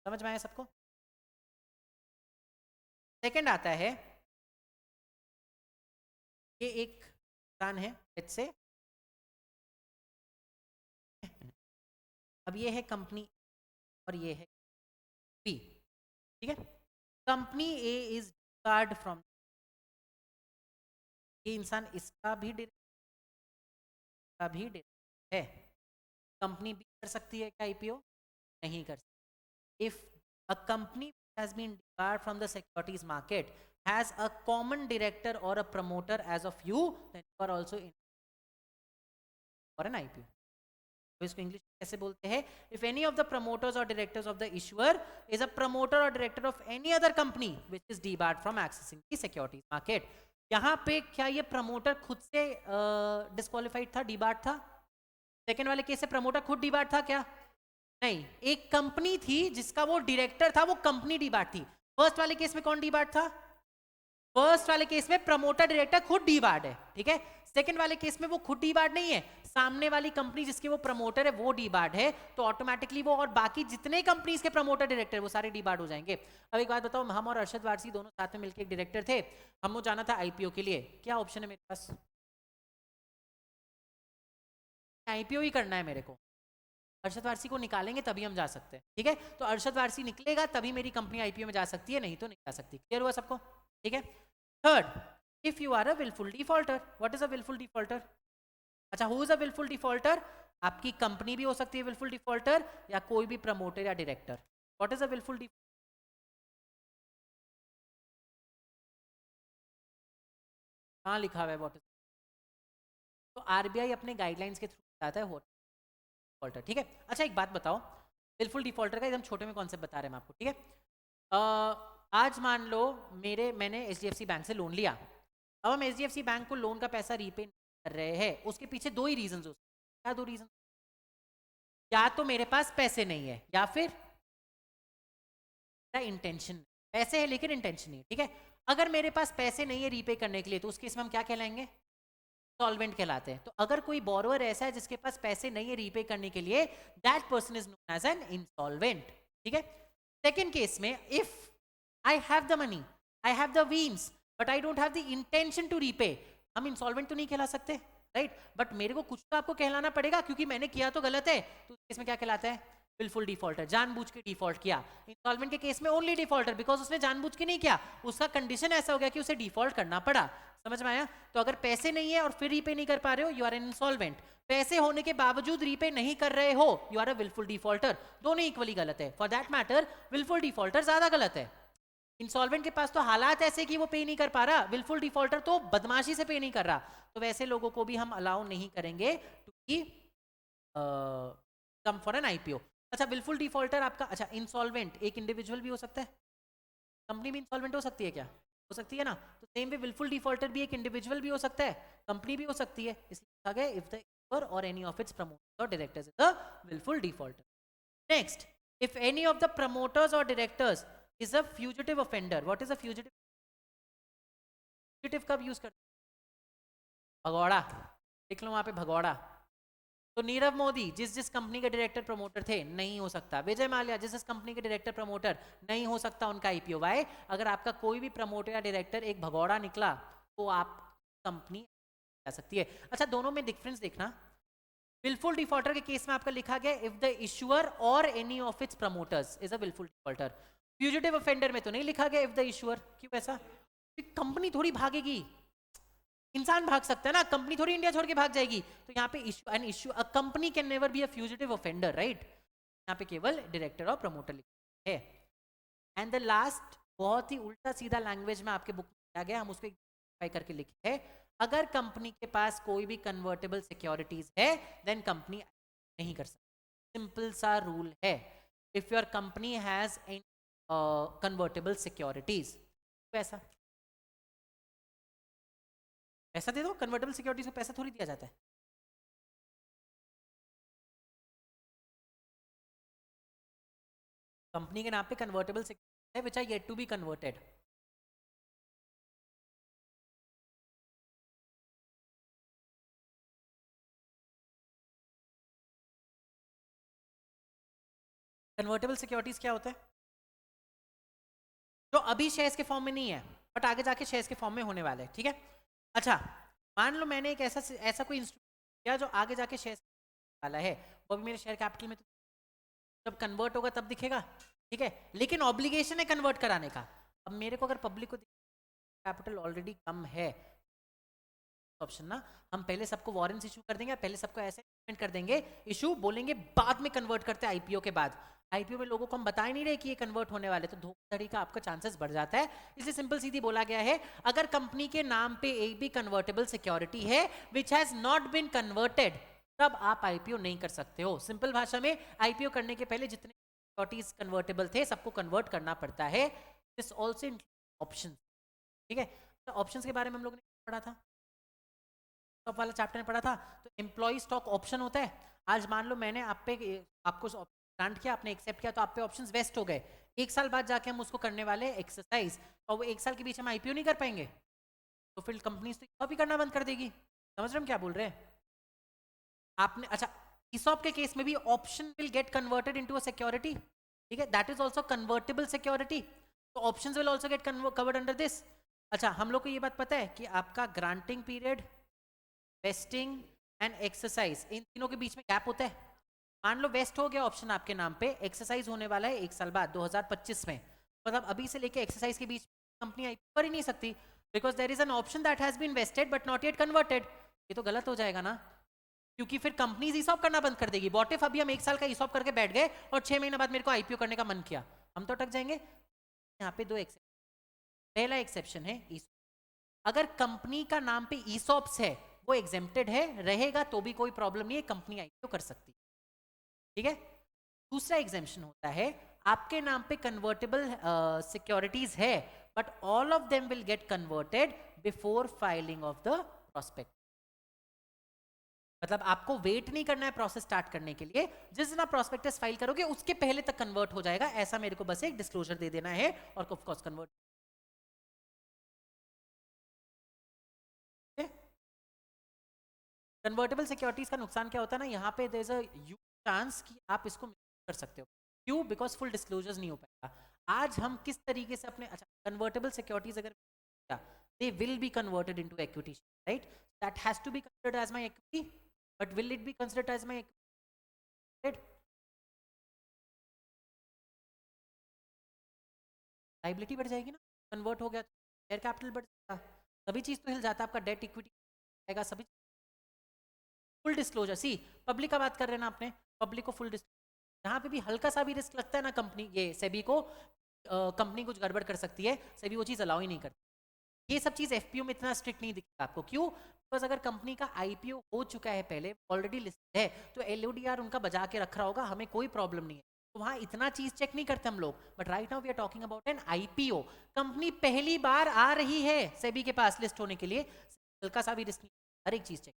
समझ में आया सबको? सेकंड आता है, ये एक इंसान है, लेट्स से, अब ये है कंपनी और ये है बी, ठीक है. Company A is called from, ये इंसान इसका भी है. कंपनी बी कर सकती है क्या आईपीओ? नहीं कर सकती. If a company has been debarred from the securities market has a common director और a promoter as of you, then you are also in for an IPO. तो इसको इंग्लिश में कैसे बोलते हैं? If any of the promoters और directors of the issuer is a promoter और director of any other company which is debarred from accessing the securities market. यहाँ पे क्या ये प्रमोटर खुद से डिस्क्वालिफाइड था, डीबार्ड था? सेकंड वाले केस से प्रमोटर खुद डीबार्ड था क्या? नहीं, एक कंपनी थी जिसका वो डायरेक्टर था, वो कंपनी डीबार्ड थी. फर्स्ट वाले केस में कौन डीबार्ड था? फर्स्ट वाले केस में प्रमोटर डायरेक्टर खुद डीबार्ड है, ठीक है. सेकंड वाले केस में वो खुद डीबार्ड नहीं है, सामने वाली कंपनी जिसके वो प्रमोटर है वो डीबार्ड है. तो ऑटोमेटिकली वो और बाकी जितने कंपनीज के प्रमोटर डायरेक्टर वो सारे डीबार्ड हो जाएंगे. अब एक बात बताओ, हम और अरशद वारसी दोनों साथ में मिलकर एक डायरेक्टर थे, हमको जाना था आईपीओ के लिए. क्या ऑप्शन है मेरे पास? आईपीओ ही करना है मेरे को. अरशद वारसी को निकालेंगे तभी हम जा सकते हैं, ठीक है. तो अरशद वारसी निकलेगा तभी मेरी कंपनी आईपीओ में जा सकती है, नहीं तो नहीं जा सकती. क्लियर हुआ सबको? ठीक है. Third, if you are a wilful defaulter. What is a wilful defaulter? अच्छा, who is a wilful defaulter? आपकी कंपनी भी हो सकती है विलफुल डिफॉल्टर, या कोई भी प्रमोटर या director. What is a wilful defaulter? कहाँ लिखा हुआ है व्हाट इज? तो आरबीआई अपने गाइडलाइंस के थ्रू बताता है व्हाट डिफॉल्टर, ठीक है। अच्छा एक बात बताओ, विलफुल डिफॉल्टर का एकदम छोटे में कॉन्सेप्ट बता रहे हैं हम आपको, ठीक है। आज मान लो मैंने एचडीएफसी बैंक से लोन लिया, अब हम एचडीएफसी बैंक को लोन का पैसा रीपे कर रहे हैं, उसके पीछे दो ही रीजन हो सकते हैं। क्या दो रीजन? या तो मेरे पास पैसे नहीं है, या फिर इंटेंशन, पैसे है लेकिन इंटेंशन नहीं है, ठीक है। अगर मेरे पास पैसे नहीं है रीपे करने के लिए, तो उस केस में हम क्या कहलाएंगे? इंसॉल्वेंट कहलाते हैं। तो अगर कोई बोरोवर ऐसा है जिसके पास पैसे नहीं है रीपे करने के लिए, that person is known as an insolvent, ठीक है। सेकेंड केस में, if I have the money, I have the means, but I don't have the intention to repay, हम इंसॉल्वेंट तो नहीं कहला सकते, राइट, बट मेरे को कुछ तो आपको कहलाना पड़ेगा क्योंकि मैंने किया तो गलत है। तो इसमें क्या कहलाता है? विलफुल डिफॉल्टर, जानबूझ के डिफॉल्ट किया। इंसॉल्वेंट के केस में ओनली डिफॉल्टर, बिकॉज उसने जानबूझ के नहीं किया, उसका कंडीशन ऐसा हो गया कि उसे डिफॉल्ट करना पड़ा। समझ में आया? तो अगर पैसे नहीं है और फिर रीपे नहीं कर पा रहे हो, यू आर एन इंसॉल्वेंट। पैसे होने के बावजूद रीपे नहीं कर रहे हो, you are a wilful defaulter. दोनों इक्वली गलत है। For that matter wilful defaulter ज्यादा गलत है। इंसॉल्वेंट के पास तो हालात ऐसे कि वो पे नहीं कर पा रहा, विलफुल डिफॉल्टर तो बदमाशी से पे नहीं कर रहा, तो वैसे लोगों को भी हम अलाउ नहीं करेंगे to be come for an IPO. अच्छा विलफुल डिफॉल्टर आपका, अच्छा इंसॉल्वेंट एक इंडिविजुअल भी हो सकता है, कंपनी भी इंसॉल्वेंट हो सकती है क्या? हो सकती है ना। तो सेम वे विलफुल डिफॉल्टर भी एक इंडिविजुअल भी हो सकता है, कंपनी भी हो सकती है, इसलिए कहा गया if the issuer or any of its promoters or directors is a willful defaulter. Next, if any of the promoters or directors is a fugitive offender. What is a fugitive? fugitive कब यूज करते? भगौड़ा, लिख लो वहां पे भगौड़ा। तो नीरव मोदी जिस जिस कंपनी के डायरेक्टर प्रमोटर थे नहीं हो सकता, विजय माल्या जिस जिस कंपनी के डायरेक्टर प्रमोटर नहीं हो सकता उनका आईपीओ। वाई? अगर आपका कोई भी प्रमोटर या डायरेक्टर एक भगौड़ा निकला तो आप कंपनी जा सकती है। अच्छा दोनों में डिफरेंस देखना, विलफुल डिफॉल्टर के केस में आपका लिखा गया if the issuer or any of its promoters is a wilful defaulter. Fugitive offender में तो नहीं लिखा गया इफ द इशुअर। क्यों ऐसा? कंपनी थोड़ी भागेगी, इंसान भाग सकता है ना, कंपनी थोड़ी इंडिया छोड़ के भाग जाएगी। तो यहाँ पे issue an issue, a company can never be a fugitive offender, right. यहाँ पे केवल डायरेक्टर और प्रमोटर लिखा है। एंड द लास्ट बहुत ही उल्टा सीधा लैंग्वेज में आपके बुक में दिया गया, हम उसको करके लिखे है, अगर कंपनी के पास कोई भी कन्वर्टेबल सिक्योरिटीज है देन कंपनी नहीं कर सकती। सिंपल सा रूल है, if your company has any convertible securities, पैसा पैसा दे दो। कन्वर्टेबल सिक्योरिटीज को पैसा थोड़ी दिया जाता है। कंपनी के नाम पे कन्वर्टेबल सिक्योरिटी है which are yet to be converted. Convertible securities क्या होता है? जो अभी शेयर्स के फॉर्म में नहीं है बट आगे जाके शेयर्स के फॉर्म में होने वाले हैं, ठीक है। अच्छा मान लो मैंने एक ऐसा कोई इंस्ट्रूमेंट किया जो आगे जाके शेयर्स वाला है, वो भी मेरे शेयर कैपिटल में, तो जब कन्वर्ट होगा तब दिखेगा, ठीक है। लेकिन ऑब्लिगेशन है कन्वर्ट कराने का। अब मेरे को अगर पब्लिक को कैपिटल ऑलरेडी कम है, ऑप्शन ना, हम पहले सबको वारंट इशू कर देंगे, पहले सबको ऐसे कर देंगे इशू, बोलेंगे बाद में कन्वर्ट करते हैं आईपीओ के बाद। आईपीओ में लोगों को हम बता ही नहीं रहे कि ये कन्वर्ट होने वाले, तो धोखाधड़ी का आपका चांसेस बढ़ जाता है। इसलिए सिंपल सीधी बोला गया है, अगर कंपनी के नाम पे एक भी कन्वर्टेबल सिक्योरिटी है which has not been converted, तब आप आईपीओ नहीं कर सकते हो। सिंपल भाषा में आईपीओ करने के पहले जितने सिक्योरिटीज कन्वर्टेबल थे सबको कन्वर्ट करना पड़ता है। दिस ऑल्सो ऑप्शन, ठीक है। तो ऑप्शंस के बारे में हम लोग ने पढ़ा था, स्टॉक वाला चैप्टर में पढ़ा था। तो एम्प्लॉय स्टॉक ऑप्शन होता है। आज मान लो मैंने आपको ग्रांट किया, आपने एक्सेप्ट किया, तो आप पे ऑप्शंस वेस्ट हो गए। एक साल बाद जाके हम उसको करने वाले एक्सरसाइज, और वो एक साल के बीच हम आईपीओ नहीं कर पाएंगे, तो फिर कंपनीज तो ईसॉप ही करना बंद कर देगी। समझ रहे हम क्या बोल रहे हैं? आपने अच्छा ईसॉप के केस में भी option will get converted into a security, ठीक है, that is also convertible security. तो options will also get covered under this. अच्छा हम लोग को ये बात पता है कि आपका granting period, vesting and exercise, इन तीनों के बीच में गैप होता है। मान लो वेस्ट हो गया ऑप्शन आपके नाम पे, एक्सरसाइज होने वाला है एक साल बाद 2025 में, मतलब अभी से लेके एक्सरसाइज के बीच कंपनी आईपीओ कर ही नहीं सकती, because there is an option that has been vested but not yet converted. ये तो गलत हो जाएगा ना, क्योंकि फिर कंपनीज ईसॉप करना बंद कर देगी। वॉट इफ अभी हम एक साल का ईसॉप करके बैठ गए और 6 महीने बाद मेरे को आईपीओ करने का मन किया, हम तो अटक जाएंगे। यहाँ पे दो एक्सेप्शन, पहला एक्सेप्शन है अगर कंपनी का नाम पे ईसॉप्स है वो एग्जेम्प्टेड है, रहेगा तो भी कोई प्रॉब्लम नहीं है, कंपनी आईपीओ कर सकती है, ठीक है। दूसरा एग्जेम्पशन होता है, आपके नाम पे कन्वर्टेबल सिक्योरिटीज है but all of them will get converted before filing of the prospect. मतलब आपको वेट नहीं करना है प्रोसेस स्टार्ट करने के लिए, जिस दिन आप प्रोस्पेक्टस फाइल करोगे उसके पहले तक कन्वर्ट हो जाएगा, ऐसा मेरे को बस एक डिस्क्लोजर दे देना है और of course convert. Convertible securities का नुकसान क्या होता है ना, यहाँ पे there is a huge chance कि आप इसको कर सकते हो। क्यों? बिकॉज फुल डिस्क्लोजर्स नहीं हो पाएगा। आज हम किस तरीके से अपने, अच्छा कन्वर्टेबल सिक्योरिटीज अगर they will be converted into equity, right? That has to be considered as my equity, but will it be considered as my equity? Liability बढ़ जाएगी ना, कन्वर्ट हो गया तो शेयर कैपिटल बढ़ जाएगा, सभी चीज तो हिल जाता है, आपका डेट इक्विटी आएगा, सभी फुल डिस्क्लोजर। सी पब्लिक का बात कर रहे हैं ना आपने, पब्लिक को फुल डिस्क्लोजर, जहाँ पे भी हल्का सा भी रिस्क लगता है ना कंपनी, ये सेबी को कंपनी कुछ गड़बड़ कर सकती है, सेबी वो चीज़ अलाउ ही नहीं करती। ये सब चीज़ एफपीओ में इतना स्ट्रिक्ट नहीं दिखता आपको, क्यों? बिकॉज अगर कंपनी का आईपीओ हो चुका है पहले, ऑलरेडी लिस्टेड है, तो एलओडीआर उनका बजा के रख रहा होगा, हमें कोई प्रॉब्लम नहीं है, तो वहाँ इतना चीज़ चेक नहीं करते हम लोग। But right now we are talking about an IPO, company पहली बार आ रही है सेबी के पास लिस्ट होने के लिए, हल्का सा भी रिस्क नहीं, हर एक चीज़ चेक।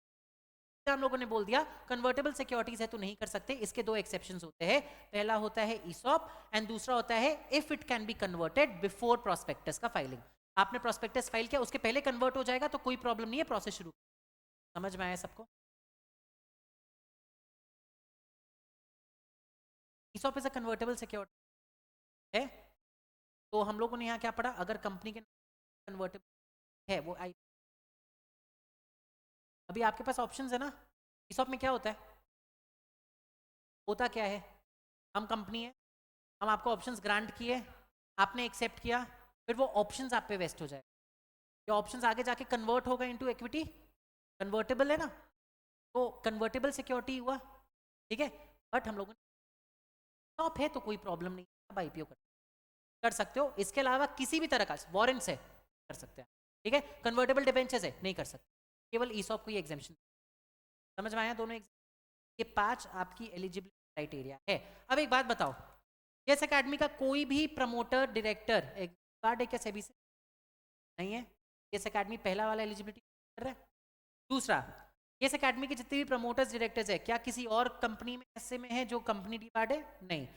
हम लोगों ने बोल दिया कन्वर्टेबल सिक्योरिटीज है तो नहीं कर सकते, इसके दो एक्सेप्शंस होते हैं, पहला होता है ईसॉप एंड दूसरा होता है if it can be converted before prospectus का फाइलिंग। आपने प्रोस्पेक्टस फाइल किया, उसके पहले कन्वर्ट हो जाएगा तो कोई प्रॉब्लम नहीं है, प्रोसेस शुरू। समझ में आया सबको? ESOP is a convertible security है, तो हम लोगों ने यहाँ क्या पढ़ा, अगर कंपनी के कन्वर्टेबल है वो आई, अभी आपके पास ऑप्शंस है ना। ईसॉप में क्या होता है, होता क्या है, हम कंपनी है, हम आपको ऑप्शंस ग्रांट किए, आपने एक्सेप्ट किया, फिर वो ऑप्शंस आप पे वेस्ट हो जाए, ये ऑप्शंस आगे जाके कन्वर्ट होगा इनटू इक्विटी, कन्वर्टेबल है ना, तो कन्वर्टेबल सिक्योरिटी हुआ, ठीक है। बट हम लोगों ने टॉप है तो कोई प्रॉब्लम नहीं, अब आईपीओ कर सकते हो, इसके अलावा किसी भी तरह का वारंट से कर सकते हैं, ठीक है। कन्वर्टेबल डिबेंचर से नहीं कर सकते, केवल ईसॉप को ही एग्जेम्पशन। समझ में आया दोनों? ये 5 आपकी एलिजिबिलिटी क्राइटेरिया है। अब एक बात बताओ, यस एकेडमी का कोई भी प्रमोटर डायरेक्टर एक कार्ड है क्या सेबी से? नहीं है। यस एकेडमी पहला वाला एलिजिबिलिटी कर रहा है। दूसरा, यस एकेडमी के जितने भी प्रमोटर्स डायरेक्टर्स है क्या किसी और कंपनी में ऐसे में है जो कंपनी डिपार्ट है? नहीं,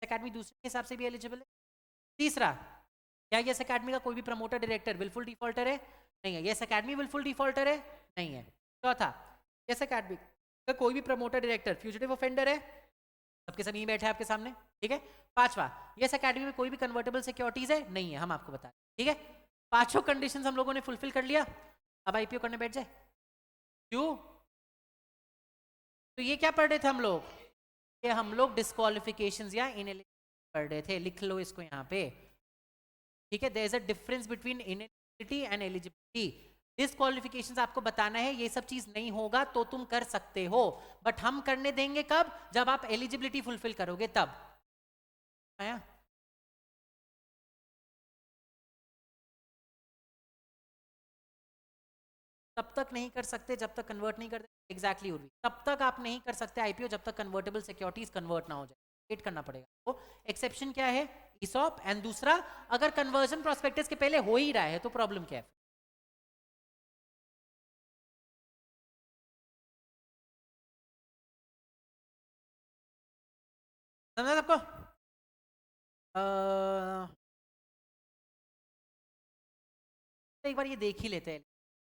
एकेडमी दूसरे के हिसाब से भी एलिजिबल है। तीसरा, क्या यस एकेडमी का कोई भी प्रमोटर डायरेक्टर विलफुल डिफॉल्टर है? नहीं है। यस एकेडमी विलफुल डिफॉल्टर है? नहीं है। चौथा, यस एकेडमी का कोई भी प्रमोटर डायरेक्टर फ्यूजिटिव ऑफेंडर है? सबके सब यहीं बैठे हैं आपके सामने, ठीक है। पांचवा, यस एकेडमी में कोई भी कन्वर्टेबल सिक्योरिटीज है? नहीं है, हम आपको बता, ठीक है। पांचों कंडीशंस हम लोगों ने फुलफिल कर लिया, अब आईपीओ करने बैठ जाए। क्यों? तो ये क्या पढ़ रहे थे हम लोग, ये हम लोग डिस्क्वालिफिकेशंस या इनएलिजिबिलिटी पढ़ रहे थे, लिख लो इसको यहाँ पे, ठीक है। There is a difference between ineligibility and eligibility. Disqualifications आपको बताना है, ये सब चीज नहीं होगा तो तुम कर सकते हो, बट हम करने देंगे कब, जब आप एलिजिबिलिटी फुलफिल करोगे तब। आया? तब तक नहीं कर सकते जब तक कन्वर्ट नहीं करते, एग्जैक्टली उर्वी, तब तक आप नहीं कर सकते आईपीओ जब तक कन्वर्टेबल सिक्योरिटीज कन्वर्ट ना हो जाए, वेट करना पड़ेगा। तो एक्सेप्शन क्या है, ईसॉप, एंड दूसरा अगर कन्वर्जन प्रोस्पेक्टस के पहले हो ही रहा है तो प्रॉब्लम क्या है? समझा आपको? तो एक बार ये देख ही लेते हैं,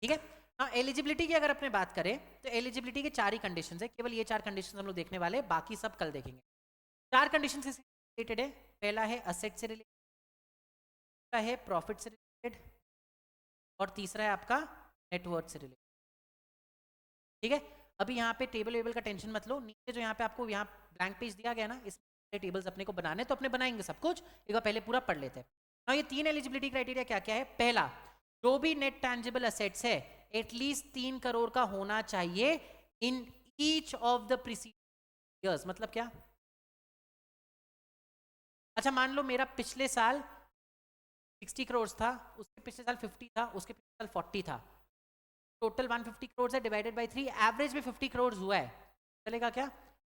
ठीक है। हाँ, एलिजिबिलिटी की अगर अपने बात करें तो एलिजिबिलिटी के 4 ही कंडीशन है, केवल ये 4 कंडीशन हम लोग देखने वाले हैं, बाकी सब कल देखेंगे। 4 कंडीशन से रिलेटेड है, पहला है असेट से रिलेटेड, दूसरा है प्रॉफिट से रिलेटेड, और तीसरा है आपका नेटवर्थ से रिलेटेड, ठीक है। अभी यहाँ पे टेबल वेबल का टेंशन मत लो, नीचे जो यहाँ पे आपको यहाँ ब्लैंक पेज दिया गया ना, इसमें टेबल्स अपने को बनाने तो अपने बनाएंगे सब कुछ, एक बार पहले पूरा पढ़ लेते हैं। हाँ, ये 3 एलिजिबिलिटी क्राइटेरिया क्या क्या है। पहला, जो भी नेट टैंजिबल असेट्स है एटलीस्ट 3 करोड़ का होना चाहिए in each of the preceding years. मतलब क्या? अच्छा मान लो मेरा पिछले साल 60 करोड़ था, उसके पिछले साल 50 था, उसके पिछले साल 40 था, टोटल 150 करोड़ है डिवाइडेड बाय 3, एवरेज में 50 करोड़ हुआ है, चलेगा क्या?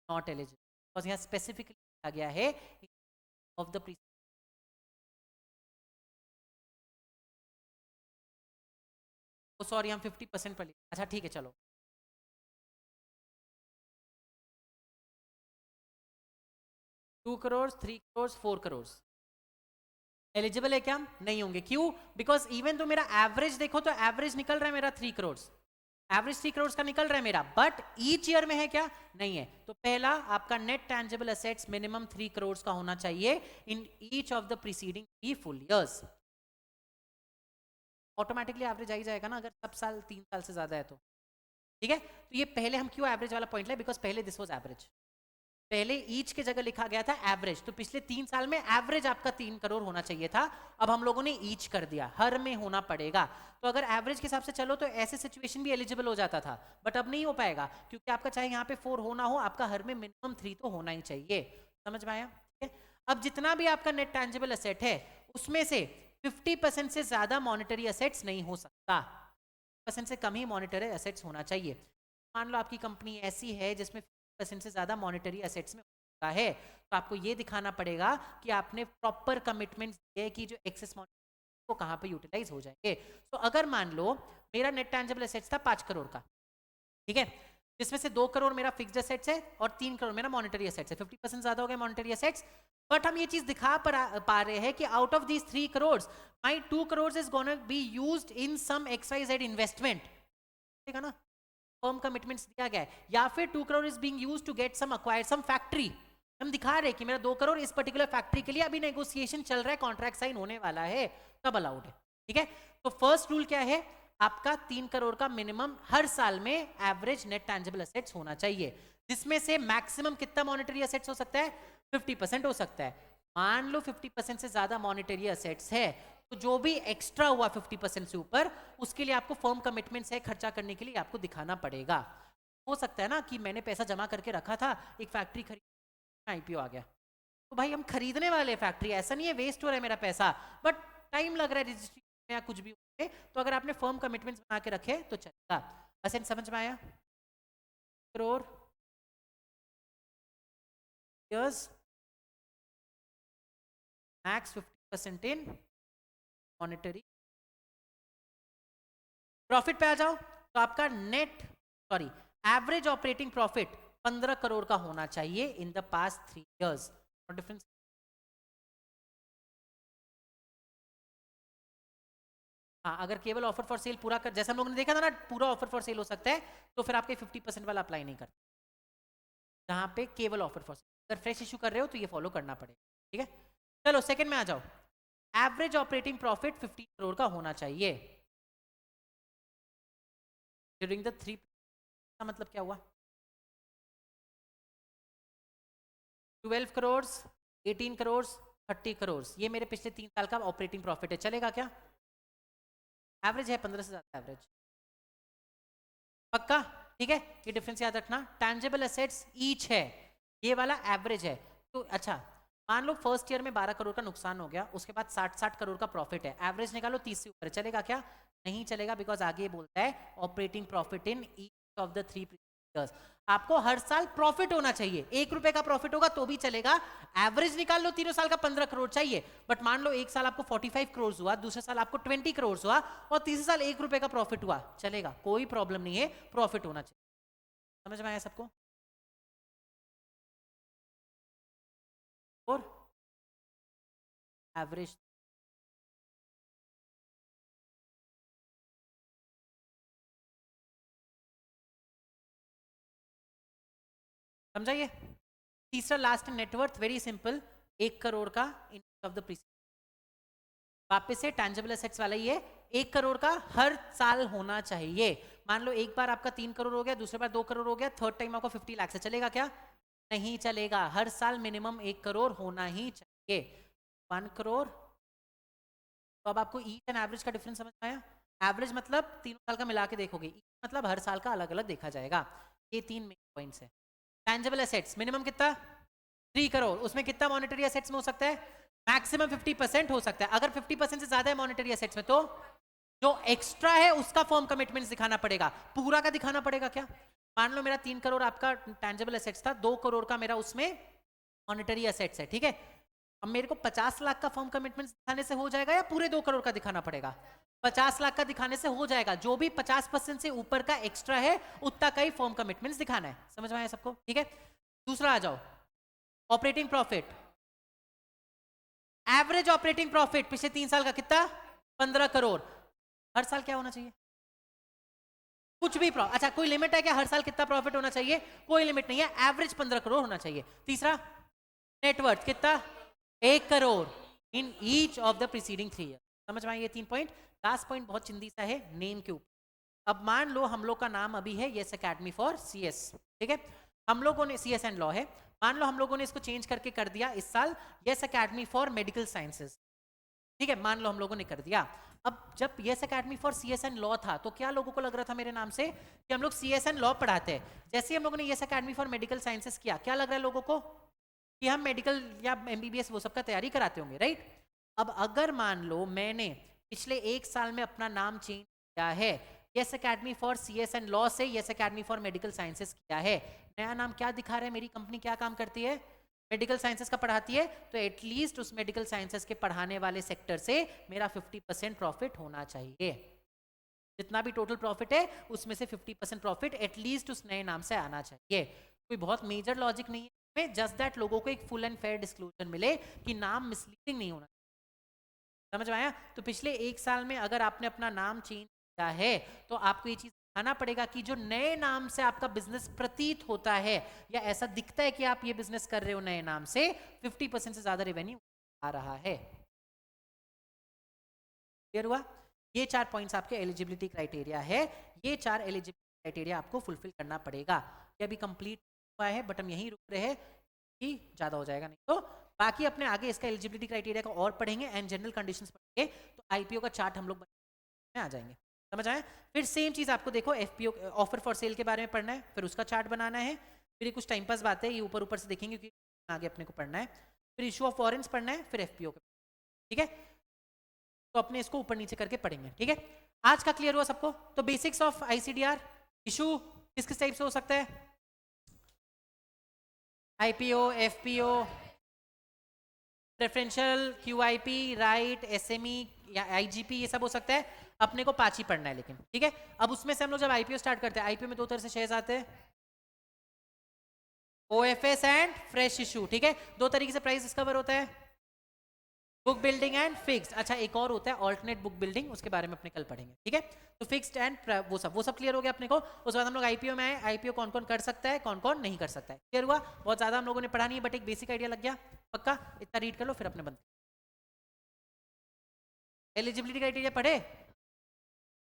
नॉट एलिजिबल, बिकॉज यहाँ स्पेसिफिकली आ गया है ऑफ द प्रीसीडिंग। सॉरी हम 50% पर, अच्छा ठीक है चलो। टू करोड़, 3 करोड़, 4 करोड़ एलिजिबल है क्या? नहीं होंगे, क्यों? बिकॉज इवन तो मेरा एवरेज देखो तो एवरेज निकल रहा है मेरा 3 करोड़, एवरेज 3 करोड़ का निकल रहा है मेरा, बट ईच ईयर में है क्या? नहीं है। तो पहला आपका net tangible assets minimum 3 crore का होना चाहिए in each of the preceding 3 full years. Automatically average आ ही जाएगा ना, अगर सब साल 3 साल से ज्यादा है तो, ठीक है। तो ये पहले हम क्यों एवरेज वाला पॉइंट ले, बिकॉज पहले दिस वाज एवरेज, पहले ईच के जगह लिखा गया था एवरेज, तो पिछले 3 साल में एवरेज आपका 3 करोड़ होना चाहिए था, अब हम लोगों ने ईच कर दिया, हर में होना पड़ेगा। तो अगर एवरेज के हिसाब से चलो तो ऐसे सिचुएशन भी एलिजिबल हो जाता था, बट अब नहीं हो पाएगा, क्योंकि आपका चाहे यहाँ पे 4 होना हो, आपका हर में मिनिमम 3 तो होना ही चाहिए। समझ में आया? ठीक है। अब जितना भी आपका नेट टैंजिबल एसेट है उसमें से 50% से ज्यादा मॉनिटरी एसेट्स नहीं हो सकता, 50% से कम ही मॉनिटरी एसेट्स होना चाहिए। मान लो आपकी कंपनी ऐसी है जिसमें 50% से ज्यादा मॉनिटरी एसेट्स में होता है, तो आपको ये दिखाना पड़ेगा कि आपने प्रॉपर कमिटमेंट्स दिए कि जो एक्सेस मॉनिटरी वो कहाँ पे यूटिलाइज हो जाएंगे। तो अगर मान लो मेरा नेट टैंजिबल एसेट्स था 5 करोड़ का, ठीक है, जिसमें से 2 करोड़ मेरा फिक्स्ड एसेट्स है और 3 करोड़ मेरा मॉनिटरी एसेट्स है, 50% ज्यादा हो गए मॉनिटरी एसेट्स, बट हम ये चीज दिखा पा रहे हैं कि out of these 3 crore my 2 crore is gonna be used in some XYZ investment, ठीक है ना, फर्म कमिटमेंट्स दिया गया है, या फिर 2 crore is being used to get some acquired some factory, हम दिखा रहे हैं कि मेरा 2 करोड़ इस पर्टिकुलर फैक्ट्री के लिए अभी नेगोशिएशन चल रहा है, कॉन्ट्रैक्ट साइन होने वाला है, तब अलाउड है, ठीक है। तो फर्स्ट रूल क्या है, आपका 3 करोड़ का मिनिमम हर साल में एवरेज नेट टैंजिबल एसेट्स होना चाहिए, जिसमें से मैक्सिमम कितना मॉनिटरी एसेट्स हो सकता है? 50% हो सकता है। मान लो 50% से ज्यादा मॉनिटरी एसेट्स है, तो जो भी एक्स्ट्रा हुआ 50% से ऊपर, उसके लिए आपको फर्म कमिटमेंट्स है खर्चा करने के लिए आपको दिखाना पड़ेगा। हो सकता है ना कि मैंने पैसा जमा करके रखा था, एक फैक्ट्री खरीद, IPO आ गया, तो भाई हम खरीदने वाले फैक्ट्री, ऐसा नहीं है वेस्ट हो रहा है मेरा पैसा, बट टाइम लग रहा है रजिस्ट्री या कुछ भी, तो अगर आपने फर्म कमिटमेंट्स बना के रखे तो चलेगा। असेंट समझ में आया? Crore years max 50% in monetary. Profit पे आ जाओ, तो आपका net sorry average operating profit 15 crore का होना चाहिए इन द पास्ट 3 years। और डिफरेंस, हाँ, अगर केवल ऑफर फॉर सेल पूरा कर, जैसे हम लोगों ने देखा था ना, पूरा ऑफर फॉर सेल हो सकता है, तो फिर आपके 50% वाला अप्लाई नहीं करता, जहां पे केवल ऑफर फॉर सेल, अगर फ्रेश इशू कर रहे हो तो ये फॉलो करना पड़ेगा, ठीक है। चलो सेकंड में आ जाओ, एवरेज ऑपरेटिंग प्रॉफिट 15 करोड़ का होना चाहिए ड्यूरिंग द 3, का मतलब क्या हुआ? 12 करोड़, 18 करोड़, 30 करोड़, ये मेरे पिछले 3 साल का ऑपरेटिंग प्रॉफिट है, चलेगा क्या? एवरेज है 15 से ज्यादा एवरेज, पक्का, ठीक है। ये डिफरेंस याद रखना, टैंजिबल एसेट्स ईच है, ये वाला एवरेज है। तो अच्छा मान लो फर्स्ट ईयर में 12 करोड़ का नुकसान हो गया, उसके बाद 60 करोड़ का प्रॉफिट है, एवरेज निकालो 30 से ऊपर, चलेगा क्या? नहीं चलेगा, बिकॉज आगे बोलता है operating profit in each of the 3 years, आपको हर साल प्रॉफिट होना चाहिए, 1 रुपए का प्रॉफिट होगा तो भी चलेगा, एवरेज निकाल लो, तीनों साल का 15 करोड़ चाहिए, बट मान लो एक साल आपको 45 करोड़ हुआ, दूसरे साल आपको 20 करोड़ हुआ, और तीसरे साल 1 रुपए का प्रॉफिट हुआ, चलेगा, कोई प्रॉब्लम नहीं है, प्रॉफिट होना चाहिए। समझ में आया सबको? और एवरेज, समझाइए। तीसरा last net worth, very simple, 1 crore का इन ऑफ द प्रीसीडिंग, वापस से टैंजिबल एसेट्स वाला ही है, 1 करोड़ का हर साल होना चाहिए। मान लो एक बार आपका 3 करोड़ हो गया, दूसरी बार 2 करोड़ हो गया, थर्ड टाइम आपको 50 लाख से, चलेगा क्या? नहीं चलेगा, हर साल मिनिमम 1 करोड़ होना ही चाहिए, 1 करोड़। तो अब आपको ईच एंड एवरेज का डिफरेंस समझ में आया? एवरेज मतलब तीनों साल का मिला के देखोगे, मतलब हर साल का अलग अलग देखा जाएगा। ये 3 मेन पॉइंट्स है। टैंजिबल एसेट्स मिनिमम कितना? 3 करोड़, उसमें कितना मॉनिटरी एसेट्स में हो सकता है? मैक्सिमम 50% हो सकता है, अगर 50% से ज्यादा है मॉनिटरी एसेट्स में तो जो एक्स्ट्रा है उसका फर्म कमिटमेंट्स दिखाना पड़ेगा, पूरा का दिखाना पड़ेगा क्या? मान लो मेरा 3 करोड़ आपका टैंजिबल एसेट्स था, 2 करोड़ का मेरा उसमें मॉनेटरी एसेट्स है, ठीक है। अब मेरे को 50 लाख का फर्म कमिटमेंट्स दिखाने से हो जाएगा या पूरे 2 करोड़ का दिखाना पड़ेगा? 50 लाख का दिखाने से हो जाएगा, जो भी 50% से ऊपर का एक्स्ट्रा है उतना का ही फर्म कमिटमेंट्स दिखाना है। समझ में आया सबको? ठीक है। दूसरा आ जाओ, operating profit. Average operating profit पिछले 3 साल का कितना? 15 करोड़। हर साल क्या होना चाहिए? कुछ भी अच्छा, कोई लिमिट है क्या हर साल कितना प्रॉफिट होना चाहिए? कोई लिमिट नहीं है, एवरेज 15 करोड़ होना चाहिए। तीसरा, नेटवर्थ कितना? 1 करोड़ इन each of the preceding 3 year. समझ में आई ये 3 पॉइंट? लास्ट पॉइंट बहुत चिंदी सा है, नेम के ऊपर। अब मान लो हम लोग का नाम अभी है यस एकेडमी फॉर सीएस, ठीक है। हम लोगों ने सीएस एंड लॉ है, मान लो हम लोगों ने इसको चेंज करके कर दिया इस साल yes academy for medical sciences, ठीक है। मान लो हम लोगों ने कर दिया। अब जब yes academy for CS and law था तो क्या लोगों को लग रहा था मेरे नाम से कि हम लोग सीएस एंड लॉ पढ़ाते हैं? जैसे ही हम लोगों ने yes academy for medical sciences किया, क्या लग रहा है लोगों को कि हम मेडिकल या एमबीबीएस वो सब का तैयारी कराते होंगे, राइट? अब अगर मान लो मैंने पिछले 1 साल में अपना नाम चेंज किया है, yes academy for CS and law से yes academy for medical sciences किया है, नया नाम क्या दिखा रहा है? मेरी कंपनी क्या काम करती है? मेडिकल साइंसेस का पढ़ाती है, तो एटलीस्ट उस मेडिकल साइंसेस के पढ़ाने वाले सेक्टर से मेरा 50% प्रॉफिट होना चाहिए। जितना भी टोटल प्रॉफिट है उसमें से 50% प्रॉफिट एटलीस्ट उस नए नाम से आना चाहिए। कोई बहुत मेजर लॉजिक नहीं है, जस्ट दैट लोगों को एक फुल एंड फेयर डिस्क्लोजर मिले कि नाम मिसलीडिंग नहीं होना। समझ में आया? तो पिछले 1 साल में अगर आपने अपना नाम चेंज किया है तो आपको ये चीज दिखाना पड़ेगा कि जो नए नाम से आपका बिजनेस प्रतीत होता है या ऐसा दिखता है कि आप ये बिजनेस कर रहे हो नए नाम से, 50% से ज्यादा रेवेन्यू आ रहा है। क्लियर हुआ? ये 4 पॉइंट्स आपके एलिजिबिलिटी क्राइटेरिया है, ये 4 एलिजिबिलिटी क्राइटेरिया आपको फुलफिल करना पड़ेगा। ये अभी कंप्लीट हुआ है बट हम यहीं रुक रहे हैं कि ज्यादा हो जाएगा नहीं तो बाकी अपने आगे इसका एलिजिबिलिटी क्राइटेरिया का और पढ़ेंगे एंड जनरल कंडीशंस पढ़ेंगे, तो आईपीओ का चार्ट हम लोग में आ जाएंगे। समझ आए? फिर सेम चीज आपको देखो एफपीओ ऑफर फॉर सेल के बारे में पढ़ना है, फिर उसका चार्ट बनाना है, फिर ये कुछ टाइम पास बातें ये ऊपर ऊपर से देखेंगे क्योंकि आगे अपने को पढ़ना है, फिर इशू ऑफ वॉरेंट्स पढ़ना है, फिर एफपीओ का, ठीक है। तो अपने इसको ऊपर नीचे करके पढ़ेंगे, ठीक है। आज का क्लियर हुआ सबको? तो बेसिक्स ऑफ आईसीडीआर इशू किस किस टाइप से हो सकता है? IPO, FPO, preferential, QIP, right, SME या आईजीपी, ये सब हो सकता है। अपने को 5 ही पढ़ना है लेकिन, ठीक है। अब उसमें से हम लोग जब आईपीओ स्टार्ट करते हैं, आईपीओ में 2 तरह से शेयर्स आते हैं, ओएफएस एंड फ्रेश इशू, ठीक है। 2 तरीके से प्राइस डिस्कवर होता है, बुक बिल्डिंग एंड फिक्स्ड। अच्छा एक और होता है ऑल्टरनेट बुक बिल्डिंग, उसके बारे में अपने कल पढ़ेंगे, ठीक है। तो फिक्स्ड एंड वो सब क्लियर हो गया अपने को। उसके बाद हम लोग आईपीओ में आए, आईपीओ कौन कौन कर सकता है, कौन कौन नहीं कर सकता है, क्लियर हुआ? बहुत ज्यादा हम लोगों ने पढ़ा नहीं है बट एक बेसिक आइडिया लग गया, पक्का? इतना रीड कर लो फिर अपने बंद। एलिजिबिलिटी क्राइटेरिया पढ़े?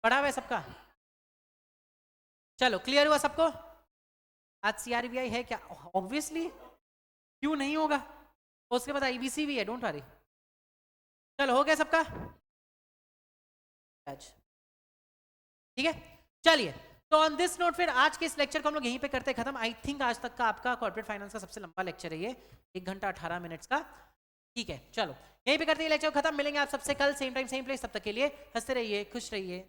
पढ़ा हुआ है सबका? चलो क्लियर हुआ सबको? आज सीआरबीआई है क्या? ऑब्वियसली, क्यों नहीं होगा? उसके बाद आईबीसी भी है, डोंट वरी। चलो हो गया सबका? ठीक है, चलिए। तो ऑन दिस नोट फिर आज के इस लेक्चर को हम लोग यहीं पे करते खत्म। आई थिंक आज तक का आपका कॉर्पोरेट फाइनेंस का सबसे लंबा लेक्चर है ये, 1 घंटा 18 मिनट्स का, ठीक है। चलो यहीं पे करते हैं लेक्चर खत्म, मिलेंगे आप सबसे कल सेम टाइम सेम प्लेस, तब तक के लिए हंसते रहिए, खुश रहिए।